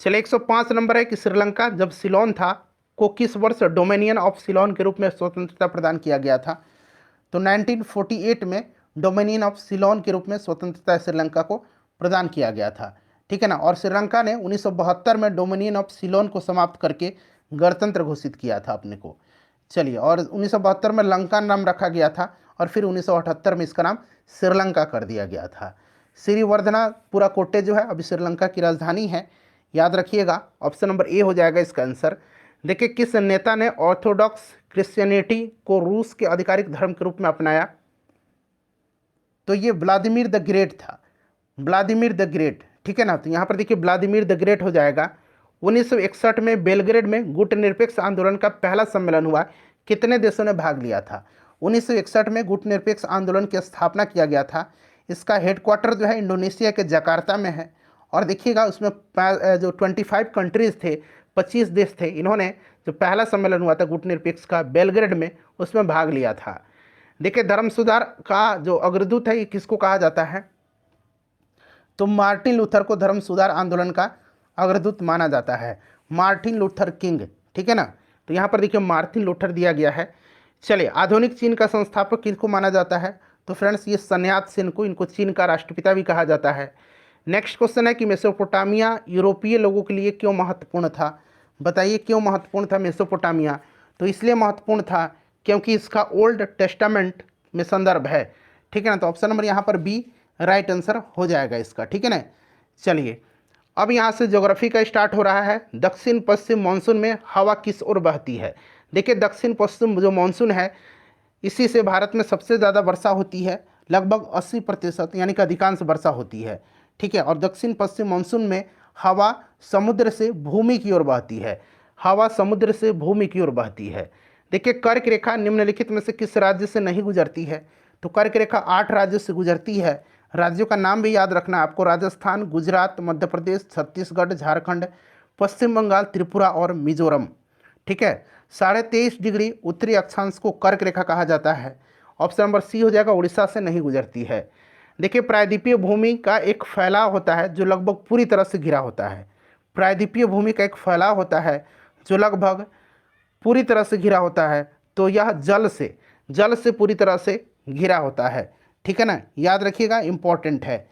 चलिए 105 नंबर है कि श्रीलंका जब सिलोन था को किस वर्ष डोमिनियन ऑफ सिलोन के रूप में स्वतंत्रता प्रदान किया गया था? तो 1948 में डोमिनियन ऑफ सिलोन के रूप में स्वतंत्रता श्रीलंका को प्रदान किया गया था, ठीक है ना। और श्रीलंका ने 1972 में डोमिनियन ऑफ सिलोन को समाप्त करके गणतंत्र घोषित किया था अपने को। चलिए और 1972 में लंका नाम रखा गया था, और फिर 1978 में इसका नाम श्रीलंका कर दिया गया था। श्रीवर्धनपुराकोटे जो है अभी श्रीलंका की राजधानी है, याद रखिएगा। ऑप्शन नंबर ए हो जाएगा इसका आंसर। देखिए किस नेता ने ऑर्थोडॉक्स क्रिश्चियनिटी को रूस के आधिकारिक धर्म के रूप में अपनाया? तो ये व्लादिमीर द ग्रेट था, व्लादिमीर द ग्रेट, ठीक है ना। तो यहाँ पर देखिए व्लादिमीर द ग्रेट हो जाएगा। 1961 में बेलग्रेड में गुटनिरपेक्ष आंदोलन का पहला सम्मेलन हुआ, कितने देशों ने भाग लिया था? 1961 में गुटनिरपेक्ष आंदोलन की स्थापना किया गया था। इसका हेडक्वार्टर जो है इंडोनेशिया के जकार्ता में है, और देखिएगा उसमें जो 25 कंट्रीज़ थे, 25 देश थे, इन्होंने जो पहला सम्मेलन हुआ था गुटनिरपेक्ष का बेलग्रेड में, उसमें भाग लिया था। देखिए धर्म सुधार का जो अग्रदूत है ये किसको कहा जाता है? तो मार्टिन लूथर को धर्म सुधार आंदोलन का अग्रदूत माना जाता है, मार्टिन लूथर किंग, ठीक है ना। तो यहाँ पर देखिए मार्टिन लूथर दिया गया है। चलिए आधुनिक चीन का संस्थापक किसको माना जाता है? तो फ्रेंड्स ये सन यात सेन को, इनको चीन का राष्ट्रपिता भी कहा जाता है। नेक्स्ट क्वेश्चन है कि मेसोपोटामिया यूरोपीय लोगों के लिए क्यों महत्वपूर्ण था? बताइए क्यों महत्वपूर्ण था मेसोपोटामिया? तो इसलिए महत्वपूर्ण था क्योंकि इसका ओल्ड टेस्टामेंट में संदर्भ है, ठीक है ना। तो ऑप्शन नंबर यहाँ पर बी राइट आंसर हो जाएगा इसका, ठीक है ना। चलिए अब यहाँ से ज्योग्राफी का स्टार्ट हो रहा है। दक्षिण पश्चिम मानसून में हवा किस ओर बहती है? देखिए दक्षिण पश्चिम जो मानसून है इसी से भारत में सबसे ज़्यादा वर्षा होती है, लगभग 80% यानी कि अधिकांश वर्षा होती है, ठीक है। और दक्षिण पश्चिम मानसून में हवा समुद्र से भूमि की ओर बहती है, हवा समुद्र से भूमि की ओर बहती है। देखिए कर्क रेखा निम्नलिखित में से किस राज्य से नहीं गुजरती है? तो कर्क रेखा 8 राज्यों से गुजरती है। राज्यों का नाम भी याद रखना आपको, राजस्थान, गुजरात, मध्य प्रदेश, छत्तीसगढ़, झारखंड, पश्चिम बंगाल, त्रिपुरा और मिजोरम। ठीक है, 23.5 डिग्री उत्तरी अक्षांश को कर्क रेखा कहा जाता है। ऑप्शन नंबर सी हो जाएगा, उड़ीसा से नहीं गुजरती है। देखिए, प्रायद्वीपीय भूमि का एक फैलाव होता है जो लगभग पूरी तरह से घिरा होता है। प्रायद्वीपीय भूमि का एक फैलाव होता है जो लगभग पूरी तरह से घिरा होता है, तो यह जल से पूरी तरह से घिरा होता है। ठीक है ना, याद रखिएगा, इंपॉर्टेंट है।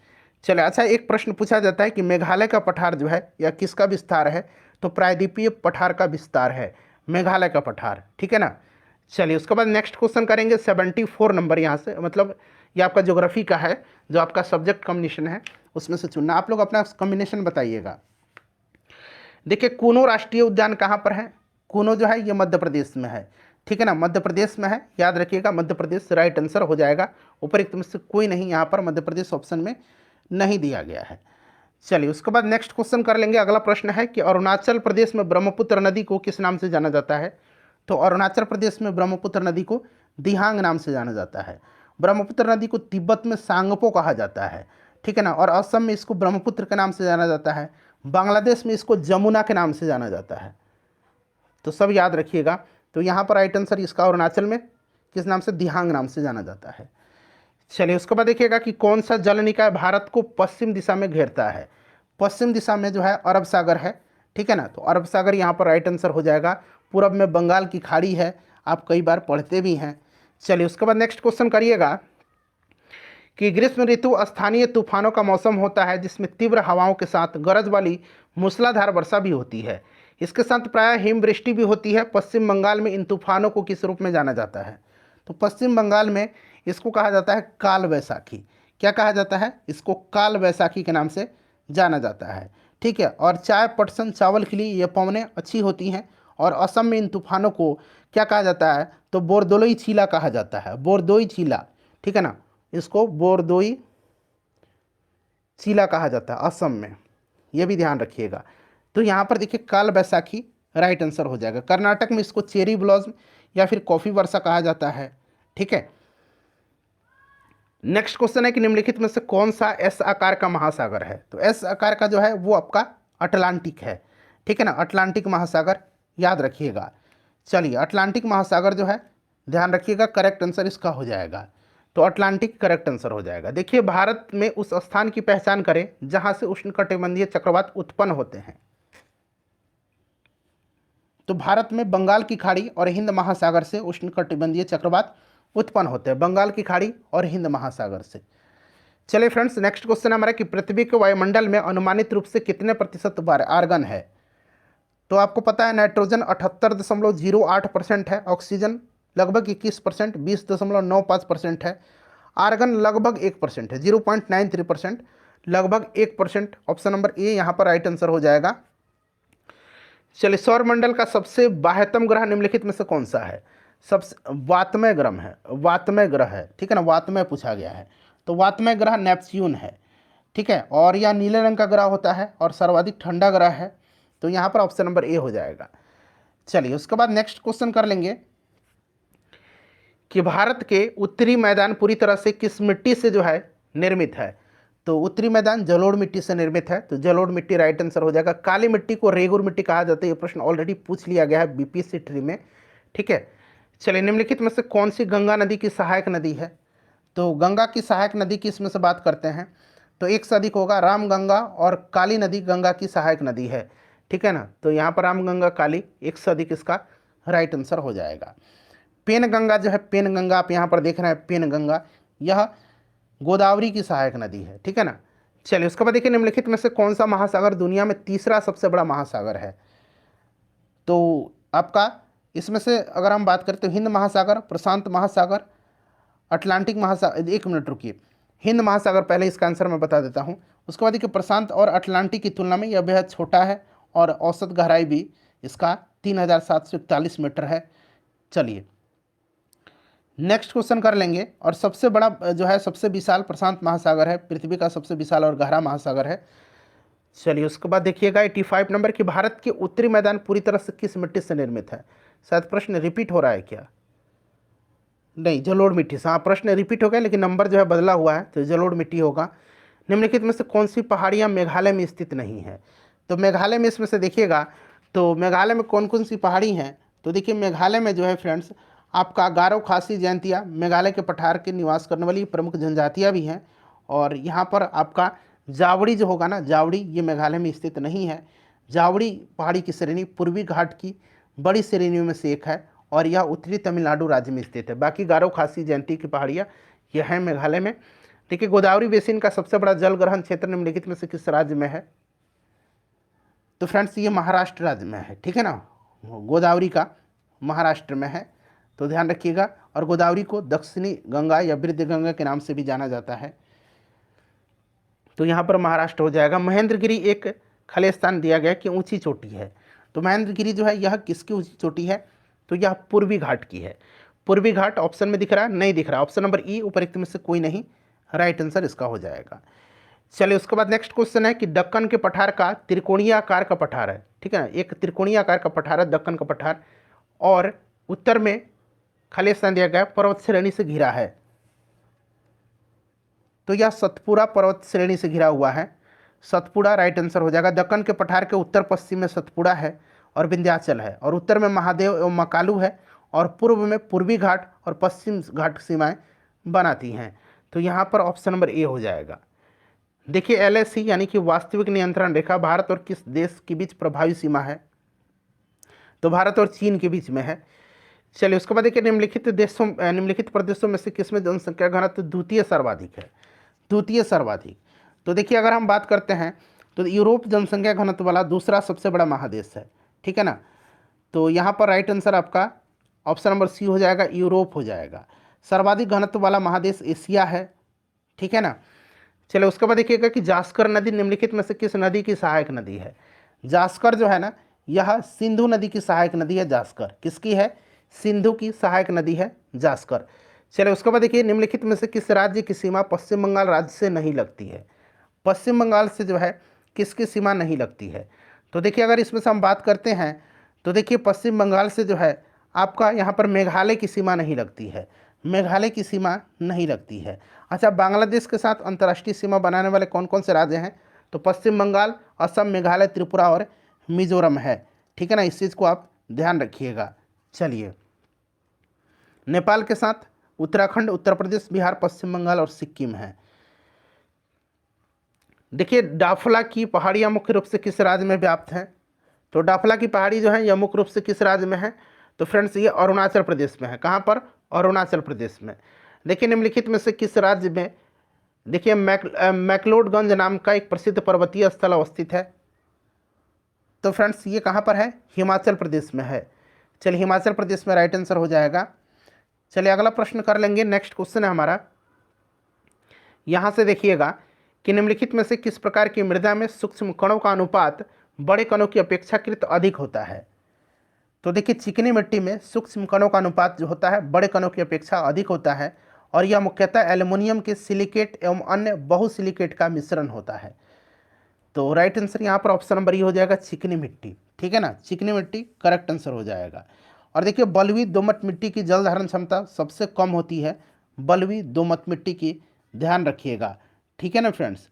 चले, अच्छा, एक प्रश्न पूछा जाता है कि मेघालय का पठार जो है यह किसका विस्तार है? तो प्रायद्वीपीय पठार का विस्तार है मेघालय का पठार। ठीक है ना। चलिए, उसके बाद नेक्स्ट क्वेश्चन करेंगे 74 नंबर। यहाँ से मतलब ये आपका ज्योग्राफी का है, जो आपका सब्जेक्ट कॉम्बिनेशन है उसमें से चुनना। आप लोग अपना कॉम्बिनेशन बताइएगा। देखिए, कूनो राष्ट्रीय उद्यान कहाँ पर है? कूनो जो है ये मध्य प्रदेश में है। ठीक है ना, मध्य प्रदेश में है, याद रखिएगा, मध्य प्रदेश राइट आंसर हो जाएगा। उपरोक्त में से कोई नहीं, यहाँ पर मध्य प्रदेश ऑप्शन में नहीं दिया गया है। चलिए, उसके बाद नेक्स्ट क्वेश्चन कर लेंगे। अगला प्रश्न है कि अरुणाचल प्रदेश में ब्रह्मपुत्र नदी को किस नाम से जाना जाता है? तो अरुणाचल प्रदेश में ब्रह्मपुत्र नदी को दिहांग नाम से जाना जाता है। ब्रह्मपुत्र नदी को तिब्बत में सांगपो कहा जाता है। ठीक है ना, और असम में इसको ब्रह्मपुत्र के नाम से जाना जाता है। बांग्लादेश में इसको जमुना के नाम से जाना जाता है। तो सब याद रखिएगा। तो यहाँ पर राइट आंसर इसका अरुणाचल में किस नाम से? दिहांग नाम से जाना जाता है। चलिए, उसके बाद देखिएगा कि कौन सा जल निकाय भारत को पश्चिम दिशा में घेरता है? पश्चिम दिशा में जो है अरब सागर है। ठीक है ना, तो अरब सागर यहाँ पर राइट आंसर हो जाएगा। पूरब में बंगाल की खाड़ी है, आप कई बार पढ़ते भी हैं। चलिए, उसके बाद नेक्स्ट क्वेश्चन करिएगा कि ग्रीष्म ऋतु स्थानीय तूफानों का मौसम होता है जिसमें तीव्र हवाओं के साथ गरज वाली मूसलाधार वर्षा भी होती है। इसके साथ प्रायः हिमवृष्टि भी होती है। पश्चिम बंगाल में इन तूफानों को किस रूप में जाना जाता है? तो पश्चिम बंगाल में इसको कहा जाता है काल वैसाखी। क्या कहा जाता है? इसको काल वैसाखी के नाम से जाना जाता है। ठीक है, और चाय, पटसन, चावल के लिए ये पवनें अच्छी होती हैं। और असम में इन तूफानों को क्या कहा जाता है? तो बोरदोलोई छीला कहा जाता है। बोरदोई छीला, ठीक है ना, इसको बोरदोई छीला कहा जाता है असम में, ये भी ध्यान रखिएगा। तो यहाँ पर देखिए काल बैसाखी राइट आंसर हो जाएगा। कर्नाटक में इसको चेरी ब्लॉसम या फिर कॉफ़ी वर्षा कहा जाता है। ठीक है, नेक्स्ट क्वेश्चन है कि निम्नलिखित में से कौन सा एस आकार का महासागर है? तो एस आकार का जो है वो आपका अटलांटिक है। ठीक है ना, अटलांटिक महासागर याद रखिएगा। चलिए, अटलांटिक महासागर जो है ध्यान रखिएगा, करेक्ट आंसर इसका हो जाएगा। तो अटलांटिक करेक्ट आंसर हो जाएगा। देखिए, भारत में उस स्थान की पहचान करें जहां से उष्णकटिबंधीय चक्रवात उत्पन्न होते हैं। तो भारत में बंगाल की खाड़ी और हिंद महासागर से उष्णकटिबंधीय चक्रवात उत्पन्न होते हैं, बंगाल की खाड़ी और हिंद महासागर से। चलिए फ्रेंड्स, नेक्स्ट क्वेश्चन हमारा कि पृथ्वी के वायुमंडल में अनुमानित रूप से कितने प्रतिशत बार आर्गन है? तो आपको पता है नाइट्रोजन 78.08% है, ऑक्सीजन लगभग 21%, 20.95% है, आर्गन लगभग 1% है, 0.93%, लगभग 1%। ऑप्शन नंबर ए यहाँ पर राइट आंसर हो जाएगा। चलिए, सौरमंडल का सबसे बाह्यतम ग्रह निम्नलिखित में से कौन सा है? सबसे वातमय ग्रह है, वातमय ग्रह है। ठीक है ना, वातमय पूछा गया है। तो वातमय ग्रह नेपच्यून है। ठीक है, और यह नीले रंग का ग्रह होता है और सर्वाधिक ठंडा ग्रह है। तो यहाँ पर ऑप्शन नंबर ए हो जाएगा। चलिए, उसके बाद नेक्स्ट क्वेश्चन कर लेंगे कि भारत के उत्तरी मैदान पूरी तरह से किस मिट्टी से जो है निर्मित है? तो उत्तरी मैदान जलोढ़ मिट्टी से निर्मित है। तो जलोढ़ मिट्टी राइट आंसर हो जाएगा। काली मिट्टी को रेगुर मिट्टी कहा जाता है। ये प्रश्न ऑलरेडी पूछ लिया गया है बीपीएससी ट्री में। ठीक है, चलिए, निम्नलिखित में से कौन सी गंगा नदी की सहायक नदी है? तो गंगा की सहायक नदी की इसमें से बात करते हैं तो एक से अधिक होगा। रामगंगा और काली नदी गंगा की सहायक नदी है। ठीक है ना, तो यहाँ पर रामगंगा, काली, एक से अधिक इसका राइट आंसर हो जाएगा। पेनगंगा जो है, पेनगंगा आप यहाँ पर देख रहे हैं, पेनगंगा यह गोदावरी की सहायक नदी है। ठीक है ना। चलिए, उसके बाद देखिए, निम्नलिखित में से कौन सा महासागर दुनिया में तीसरा सबसे बड़ा महासागर है? तो आपका इसमें से अगर हम बात करें तो हिंद महासागर, प्रशांत महासागर, अटलांटिक महासागर। एक मिनट रुकिए, हिंद महासागर पहले इसका आंसर मैं बता देता हूँ। उसके बाद देखिए, प्रशांत और अटलांटिक की तुलना में यह बेहद छोटा है और औसत गहराई भी इसका 3741 मीटर है। चलिए, नेक्स्ट क्वेश्चन कर लेंगे। और सबसे बड़ा जो है, सबसे विशाल प्रशांत महासागर है, पृथ्वी का सबसे विशाल और गहरा महासागर है। चलिए, उसके बाद देखिएगा 85 नंबर कि भारत के उत्तरी मैदान पूरी तरह से किस मिट्टी से निर्मित है? शायद प्रश्न रिपीट हो रहा है क्या? नहीं, जलोढ़ मिट्टी से। हाँ, प्रश्न रिपीट हो गया लेकिन नंबर जो है बदला हुआ है, तो जलोढ़ मिट्टी होगा। निम्नलिखित में से कौन सी पहाड़ियाँ मेघालय में स्थित नहीं है? तो मेघालय में इसमें से देखिएगा, तो मेघालय में कौन कौन सी पहाड़ी हैं, तो देखिए मेघालय में जो है फ्रेंड्स आपका गारो, खासी, जयंतिया मेघालय के पठार के निवास करने वाली प्रमुख जनजातियाँ भी हैं। और यहाँ पर आपका जावड़ी जो होगा ना, जावड़ी ये मेघालय में स्थित नहीं है। जावड़ी पहाड़ी की श्रेणी पूर्वी घाट की बड़ी श्रेणियों में से एक है और यह उत्तरी तमिलनाडु राज्य में स्थित है। बाकी गारो, खासी, जयंती की पहाड़ियाँ यह हैं मेघालय में। देखिए गोदावरी बेसिन का सबसे बड़ा जल ग्रहण क्षेत्र निम्नलिखित में से किस राज्य में है, तो फ्रेंड्स ये महाराष्ट्र राज्य में है, ठीक है ना। गोदावरी का महाराष्ट्र में है, तो ध्यान रखिएगा। और गोदावरी को दक्षिणी गंगा या वृद्ध गंगा के नाम से भी जाना जाता है, तो यहाँ पर महाराष्ट्र हो जाएगा। महेंद्रगिरी एक खालिस्तान दिया गया कि ऊंची चोटी है, तो महेंद्रगिरी जो है यह किसकी ऊंची चोटी है, तो यह पूर्वी घाट की है। पूर्वी घाट ऑप्शन में दिख रहा है, नहीं दिख रहा, ऑप्शन नंबर ई उपरोक्त में से कोई नहीं, राइट आंसर इसका हो जाएगा। चलिए उसके बाद नेक्स्ट क्वेश्चन है कि दक्कन के पठार का त्रिकोणीय आकार का पठार है, ठीक है ना, एक त्रिकोणीय आकार का पठार है दक्कन का पठार, और उत्तर में खालिस्तान दिया गया पर्वत श्रेणी से घिरा है, तो यह सतपुड़ा पर्वत श्रेणी से घिरा हुआ है, सतपुड़ा राइट आंसर हो जाएगा। दक्कन के पठार के उत्तर पश्चिम में सतपुड़ा है और विंध्याचल है, और उत्तर में महादेव एवं मकालू है, और पूर्व में पूर्वी घाट और पश्चिम घाट सीमाएं बनाती हैं, तो यहाँ पर ऑप्शन नंबर ए हो जाएगा। देखिए एलएसी यानी कि वास्तविक नियंत्रण रेखा भारत और किस देश के बीच प्रभावी सीमा है, तो भारत और चीन के बीच में है। चलिए उसके बाद देखिए निम्नलिखित प्रदेशों में से किसमें जनसंख्या घनत्व द्वितीय सर्वाधिक है, द्वितीय सर्वाधिक, तो देखिए अगर हम बात करते हैं तो यूरोप जनसंख्या घनत्व वाला दूसरा सबसे बड़ा महादेश है, ठीक है ना, तो यहाँ पर राइट आंसर आपका ऑप्शन नंबर सी हो जाएगा, यूरोप हो जाएगा। सर्वाधिक घनत्व वाला महादेश एशिया है, ठीक है ना। चलिए उसके बाद देखिएगा कि जास्कर नदी निम्नलिखित में से किस नदी की सहायक नदी है, जास्कर जो है ना यह सिंधु नदी की सहायक नदी है, जास्कर किसकी है, सिंधु की सहायक नदी है जास्कर। चलिए उसके बाद देखिए निम्नलिखित में से किस राज्य की सीमा पश्चिम बंगाल राज्य से नहीं लगती है, पश्चिम बंगाल से जो है किसकी सीमा नहीं लगती है, तो देखिए अगर इसमें से हम बात करते हैं तो देखिए पश्चिम बंगाल से जो है आपका यहाँ पर मेघालय की सीमा नहीं लगती है, मेघालय की सीमा नहीं लगती है। अच्छा, बांग्लादेश के साथ अंतर्राष्ट्रीय सीमा बनाने वाले कौन कौन से राज्य हैं, तो पश्चिम बंगाल, असम, मेघालय, त्रिपुरा और मिजोरम है, ठीक है ना, इस चीज़ को आप ध्यान रखिएगा। चलिए नेपाल के साथ उत्तराखंड, उत्तर प्रदेश, बिहार, पश्चिम बंगाल और सिक्किम है। देखिए डाफला की पहाड़ियाँ मुख्य रूप से किस राज्य में व्याप्त हैं, तो डाफला की पहाड़ी जो है यह मुख्य रूप से किस राज्य में है, तो फ्रेंड्स ये अरुणाचल प्रदेश में है। कहाँ पर, अरुणाचल प्रदेश में। देखिए निम्नलिखित में से किस राज्य में देखिए मैक्लोडगंज नाम का एक प्रसिद्ध पर्वतीय स्थल अवस्थित है, तो फ्रेंड्स ये कहाँ पर है, हिमाचल प्रदेश में है। चलिए हिमाचल प्रदेश में राइट आंसर हो जाएगा। चलिए अगला प्रश्न कर लेंगे, नेक्स्ट क्वेश्चन है हमारा, यहाँ से देखिएगा कि निम्नलिखित में से किस प्रकार की मृदा में सूक्ष्म कणों का अनुपात बड़े कणों की अपेक्षाकृत अधिक होता है, तो देखिए चिकनी मिट्टी में सूक्ष्म कणों का अनुपात जो होता है बड़े कणों की अपेक्षा अधिक होता है, और यह मुख्यतः एल्युमिनियम के सिलिकेट एवं अन्य बहुसिलिकेट का मिश्रण होता है, तो राइट आंसर यहाँ पर ऑप्शन नंबर ई हो जाएगा, चिकनी मिट्टी, ठीक है ना, चिकनी मिट्टी करेक्ट आंसर हो जाएगा। और देखिए बलुई दोमट मिट्टी की जल धारण क्षमता सबसे कम होती है, बलुई दोमट मिट्टी की, ध्यान रखिएगा, ठीक है ना फ्रेंड्स।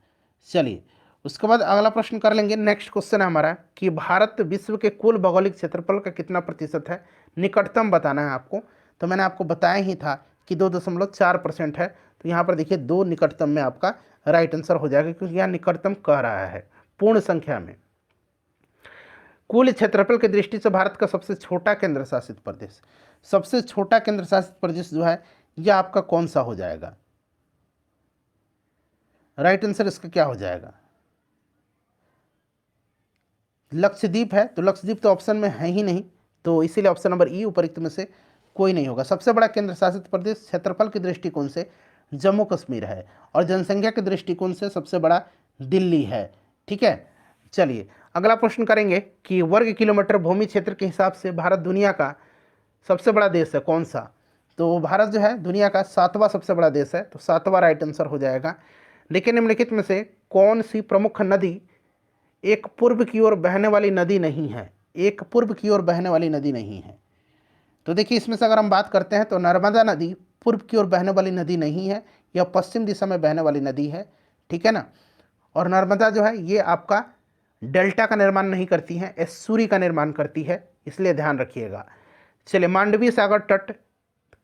चलिए उसके बाद अगला प्रश्न कर लेंगे, नेक्स्ट क्वेश्चन है हमारा कि भारत विश्व के कुल भौगोलिक क्षेत्रफल का कितना प्रतिशत है, निकटतम बताना है आपको, तो मैंने आपको बताया ही था कि 2.4% है, तो यहाँ पर देखिए 2 निकटतम में आपका राइट आंसर हो जाएगा, क्योंकि यहाँ निकटतम कह रहा है पूर्ण संख्या में। कुल क्षेत्रफल की दृष्टि से भारत का सबसे छोटा केंद्र शासित प्रदेश, सबसे छोटा केंद्र शासित प्रदेश जो है यह आपका कौन सा हो जाएगा, राइट आंसर इसका क्या हो जाएगा, लक्षद्वीप है, तो लक्षद्वीप तो ऑप्शन में है ही नहीं, तो इसीलिए ऑप्शन नंबर ई उपरोक्त में से कोई नहीं होगा। सबसे बड़ा केंद्र शासित प्रदेश क्षेत्रफल के दृष्टिकोण से जम्मू कश्मीर है, और जनसंख्या के दृष्टिकोण से सबसे बड़ा दिल्ली है, ठीक है। चलिए अगला प्रश्न करेंगे कि वर्ग किलोमीटर भूमि क्षेत्र के हिसाब से भारत दुनिया का सबसे बड़ा देश है कौन सा, तो भारत जो है दुनिया का 7वां सबसे बड़ा देश है, तो 7वां राइट आंसर हो जाएगा। लेकिन निम्नलिखित में से कौन सी प्रमुख नदी एक पूर्व की ओर बहने वाली नदी नहीं है, एक पूर्व की ओर बहने वाली नदी नहीं है, तो देखिए इसमें से अगर हम बात करते हैं तो नर्मदा नदी पूर्व की ओर बहने वाली नदी नहीं है, यह पश्चिम दिशा में बहने वाली नदी है, ठीक है ना। और नर्मदा जो है ये आपका डेल्टा का निर्माण नहीं करती हैं, एस्चुरी का निर्माण करती है, इसलिए ध्यान रखिएगा। चलिए, मांडवी सागर तट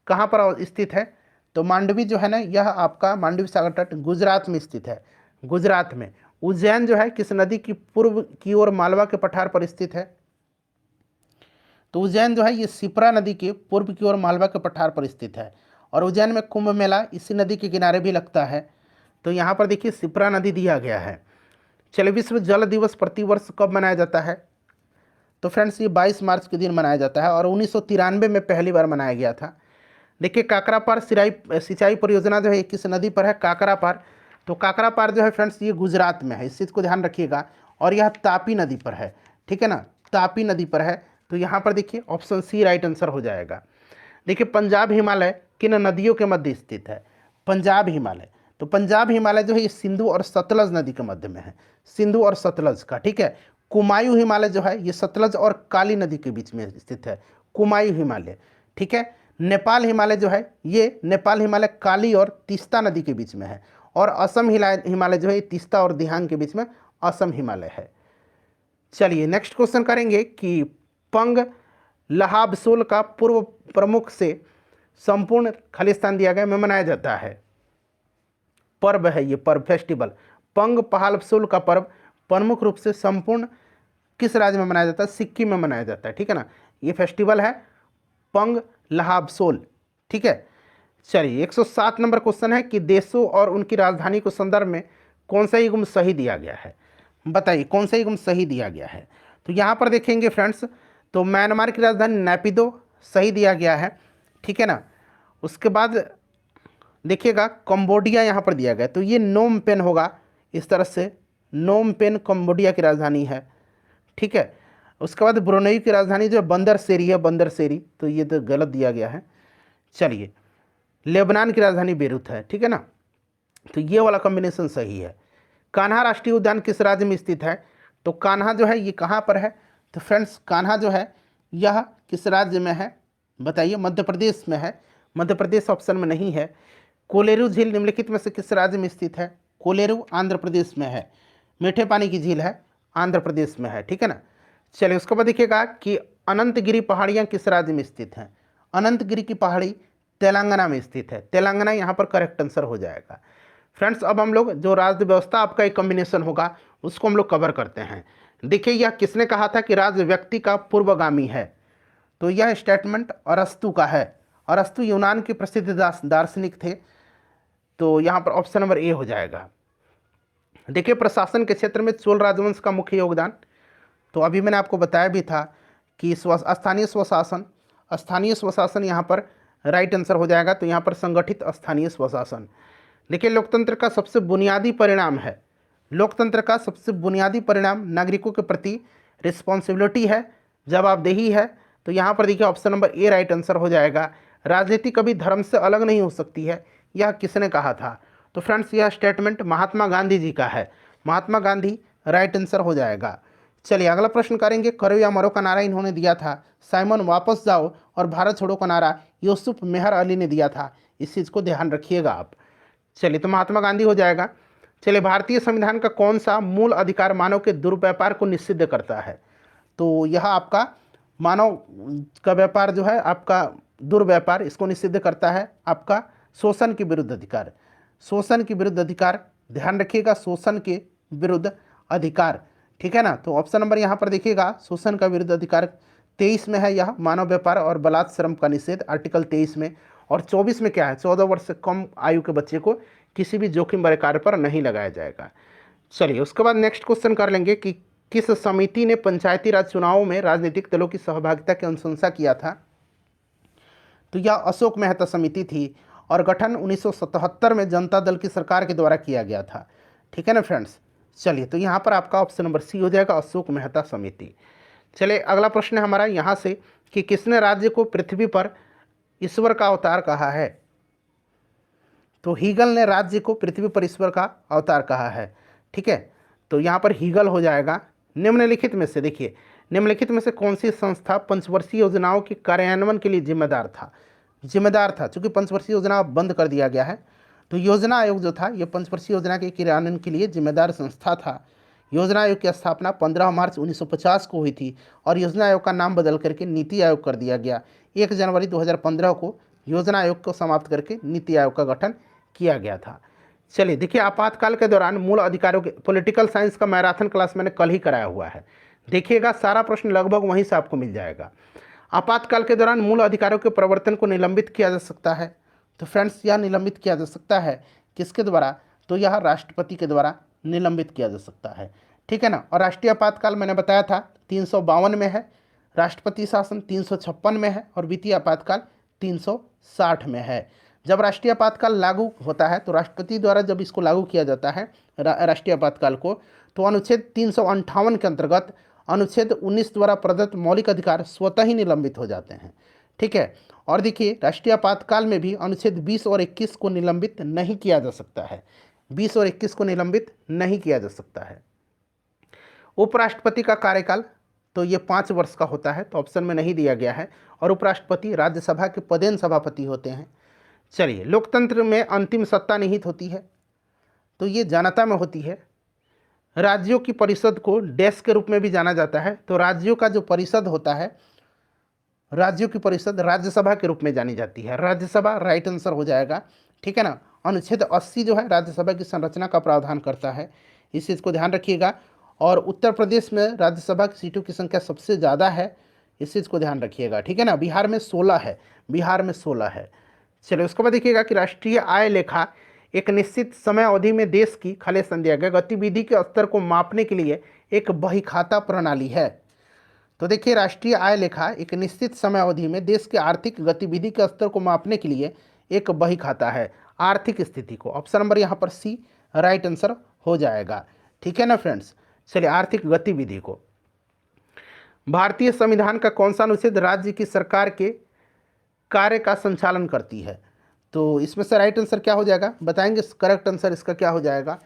कहाँ पर स्थित है? तो मांडवी जो है ना, यह आपका मांडवी सागर तट गुजरात में स्थित है, गुजरात में। उज्जैन जो है किस नदी की पूर्व की ओर मालवा के पठार पर स्थित है? तो उज्जैन जो है ये शिप्रा नदी के पूर्व की ओर मालवा के पठार पर स्थित है, और उज्जैन में कुंभ मेला इसी नदी के किनारे भी लगता है। तो यहाँ पर देखिए शिप्रा नदी दिया गया है। चलिए, विश्व जल दिवस प्रतिवर्ष कब मनाया जाता है? तो फ्रेंड्स ये 22 मार्च के दिन मनाया जाता है, और 1993 में पहली बार मनाया गया था। देखिए, काकरापार सिंचाई परियोजना जो है किस नदी पर है? काकरापार। तो काकरापार जो है फ्रेंड्स ये गुजरात में है, इस चीज़ को ध्यान रखिएगा। और यह तापी नदी पर है, ठीक है ना, तापी नदी पर है। तो यहाँ पर देखिए ऑप्शन सी राइट आंसर हो जाएगा। देखिए, पंजाब हिमालय किन नदियों के मध्य स्थित है? पंजाब हिमालय, तो पंजाब हिमालय जो है ये सिंधु और सतलज नदी के मध्य में है, सिंधु और सतलज का, ठीक है। कुमायूं हिमालय जो है ये सतलज और काली नदी के बीच में स्थित है, कुमायूं हिमालय, ठीक है। नेपाल हिमालय जो है ये नेपाल हिमालय काली और तीस्ता नदी के बीच में है, और असम हिमालय जो है तीस्ता और दिहांग के बीच में असम हिमालय है। चलिए, नेक्स्ट क्वेश्चन करेंगे कि पंग लहाबसोल का पूर्व प्रमुख से संपूर्ण खालिस्तान दिया गया में मनाया जाता है। पर्व है ये, पर्व फेस्टिवल। पंग पहालबसोल का पर्व प्रमुख रूप से संपूर्ण किस राज्य में मनाया जाता है? सिक्किम में मनाया जाता है, ठीक है ना। ये फेस्टिवल है पंग लहाबसोल, ठीक है। चलिए, 107 नंबर क्वेश्चन है कि देशों और उनकी राजधानी को संदर्भ में कौन सा युग्म सही दिया गया है? बताइए कौन सा युग्म सही दिया गया है? तो यहाँ पर देखेंगे फ्रेंड्स, तो म्यांमार की राजधानी नैपिदो सही दिया गया है, ठीक है ना। उसके बाद देखिएगा कंबोडिया यहाँ पर दिया गया, तो ये नोम पेन होगा, इस तरह से नोम पेन कंबोडिया की राजधानी है, ठीक है। उसके बाद ब्रुनेई की राजधानी जो बंदर सेरी है, बंदर सेरी, तो ये तो गलत दिया गया है। चलिए, लेबनान की राजधानी बेरूत है, ठीक है ना, तो ये वाला कॉम्बिनेशन सही है। कान्हा राष्ट्रीय उद्यान किस राज्य में स्थित है? तो कान्हा जो है ये कहाँ पर है? तो फ्रेंड्स कान्हा जो है यह किस राज्य में है? बताइए, मध्य प्रदेश में है, मध्य प्रदेश ऑप्शन में नहीं है। कोलेरू झील निम्नलिखित में से किस राज्य में स्थित है? कोलेरू आंध्र प्रदेश में है, मीठे पानी की झील है, आंध्र प्रदेश में है, ठीक है ना। चलिए, उसके बाद देखिएगा कि अनंतगिरी पहाड़ियाँ किस राज्य में स्थित हैं? अनंतगिरी की पहाड़ी तेलंगाना में स्थित है, तेलंगाना यहाँ पर करेक्ट आंसर हो जाएगा। फ्रेंड्स, अब हम लोग जो राज्य व्यवस्था आपका एक कॉम्बिनेशन होगा उसको हम लोग कवर करते हैं। देखिए, यह किसने कहा था कि राज्य व्यक्ति का पूर्वगामी है? तो यह स्टेटमेंट अरस्तु का है। अरस्तु यूनान के प्रसिद्ध दार्शनिक थे, तो यहाँ पर ऑप्शन नंबर ए हो जाएगा। देखिए, प्रशासन के क्षेत्र में चोल राजवंश का मुख्य योगदान, तो अभी मैंने आपको बताया भी था कि स्थानीय स्वशासन यहाँ पर राइट आंसर हो जाएगा। तो यहाँ पर संगठित स्थानीय स्वशासन। देखिए, लोकतंत्र का सबसे बुनियादी परिणाम है, लोकतंत्र का सबसे बुनियादी परिणाम नागरिकों के प्रति रिस्पॉन्सिबिलिटी है, जवाबदेही है। तो यहाँ पर देखिए option number A right answer हो जाएगा। राजनीति कभी धर्म से अलग नहीं हो सकती है, यह किसने कहा था? तो फ्रेंड्स, यह स्टेटमेंट महात्मा गांधी जी का है, महात्मा गांधी राइट आंसर हो जाएगा। चलिए, अगला प्रश्न करेंगे। करो या मरो का नारा इन्होंने दिया था। साइमन वापस जाओ और भारत छोड़ो का नारा यूसुफ मेहर अली ने दिया था, इस चीज़ को ध्यान रखिएगा आप। चलिए, तो महात्मा गांधी हो जाएगा। चलिए, भारतीय संविधान का कौन सा मूल अधिकार मानव के दुर्व्यापार को निषिद्ध करता है? तो यह आपका मानव का व्यापार जो है, आपका दुर्व्यापार, इसको निषिद्ध करता है आपका शोषण के विरुद्ध अधिकार, शोषण के विरुद्ध अधिकार, ध्यान रखिएगा, शोषण के विरुद्ध अधिकार, ठीक है ना। तो ऑप्शन नंबर यहाँ पर देखिएगा, शोषण का विरुद्ध अधिकार 23 में है यह मानव व्यापार और बलात् श्रम का निषेध, आर्टिकल 23 में। और 24 में क्या है? 14 वर्ष से कम आयु के बच्चे को किसी भी जोखिम भरे कार्य पर नहीं लगाया जाएगा। चलिए, उसके बाद नेक्स्ट क्वेश्चन कर लेंगे कि किस समिति ने पंचायती राज चुनावों में राजनीतिक दलों की सहभागिता की अनुशंसा किया था? तो यह अशोक मेहता समिति थी, और गठन 1977 में जनता दल की सरकार के द्वारा किया गया था, ठीक है ना फ्रेंड्स। चलिए, तो यहाँ पर आपका ऑप्शन नंबर सी हो जाएगा, अशोक मेहता समिति। चलिए, अगला प्रश्न है हमारा यहाँ से कि किसने राज्य को पृथ्वी पर ईश्वर का अवतार कहा है? तो हीगल ने राज्य को पृथ्वी पर ईश्वर का अवतार कहा है, ठीक है। तो यहाँ पर हीगल हो जाएगा। निम्नलिखित में से देखिए, निम्नलिखित में से कौन सी संस्था पंचवर्षीय योजनाओं के कार्यान्वयन के लिए जिम्मेदार था? चूंकि पंचवर्षीय योजना बंद कर दिया गया है, तो योजना आयोग जो था ये पंचवर्षीय योजना के क्रियान्वयन के लिए जिम्मेदार संस्था था। योजना आयोग की स्थापना 15 मार्च 1950 को हुई थी और योजना आयोग का नाम बदल करके नीति आयोग कर दिया गया। 1 जनवरी 2015 को योजना आयोग को समाप्त करके नीति आयोग का गठन किया गया था। चलिए देखिए, आपातकाल के दौरान मूल अधिकारों के पॉलिटिकल साइंस का मैराथन क्लास मैंने कल ही कराया हुआ है, देखिएगा सारा प्रश्न लगभग वहीं से आपको मिल जाएगा। आपातकाल के दौरान मूल अधिकारों के प्रवर्तन को निलंबित किया जा सकता है। तो फ्रेंड्स, यह निलंबित किया जा सकता है किसके द्वारा? तो यह राष्ट्रपति के द्वारा निलंबित किया जा सकता है, ठीक है ना। और राष्ट्रीय आपातकाल मैंने बताया था 352 में है, राष्ट्रपति शासन 356 में है और वित्तीय आपातकाल 360 में है। जब राष्ट्रीय आपातकाल लागू होता है तो राष्ट्रपति द्वारा जब इसको लागू किया जाता है राष्ट्रीय आपातकाल को, तो अनुच्छेद 358 के अंतर्गत अनुच्छेद 19 द्वारा प्रदत्त मौलिक अधिकार स्वतः ही निलंबित हो जाते हैं, ठीक है। और देखिए, राष्ट्रीय आपातकाल में भी अनुच्छेद 20 और 21 को निलंबित नहीं किया जा सकता है, 20 और 21 को निलंबित नहीं किया जा सकता है। उपराष्ट्रपति का कार्यकाल तो ये 5 वर्ष का होता है, तो ऑप्शन में नहीं दिया गया है। और उपराष्ट्रपति राज्यसभा के पदेन सभापति होते हैं। चलिए, लोकतंत्र में अंतिम सत्ता निहित होती है, तो ये जनता में होती है। राज्यों की परिषद को डैश के रूप में भी जाना जाता है, तो राज्यों का जो परिषद होता है, राज्यों की परिषद राज्यसभा के रूप में जानी जाती है। राज्यसभा राइट आंसर हो जाएगा, ठीक है ना। अनुच्छेद 80 जो है राज्यसभा की संरचना का प्रावधान करता है, इस चीज़ को ध्यान रखिएगा। और उत्तर प्रदेश में राज्यसभा की सीटों की संख्या सबसे ज़्यादा है, इस चीज़ को ध्यान रखिएगा, ठीक है ना। बिहार में 16 है, बिहार में 16 है। चलिए, उसके बाद देखिएगा कि राष्ट्रीय आय लेखा एक निश्चित समय अवधि में देश की खाली स्थान दिया गया गतिविधि के स्तर को मापने के लिए एक बहीखाता प्रणाली है। तो देखिए, राष्ट्रीय आय लेखा एक निश्चित समय अवधि में देश के आर्थिक गतिविधि के स्तर को मापने के लिए एक बहीखाता है, आर्थिक स्थिति को। ऑप्शन नंबर यहाँ पर सी राइट आंसर हो जाएगा, ठीक है ना फ्रेंड्स। चलिए, आर्थिक गतिविधि को। भारतीय संविधान का कौन सा अनुच्छेद राज्य की सरकार के कार्य का संचालन करती है? तो इसमें से राइट आंसर क्या हो जाएगा, बताएंगे करेक्ट आंसर इसका क्या हो जाएगा।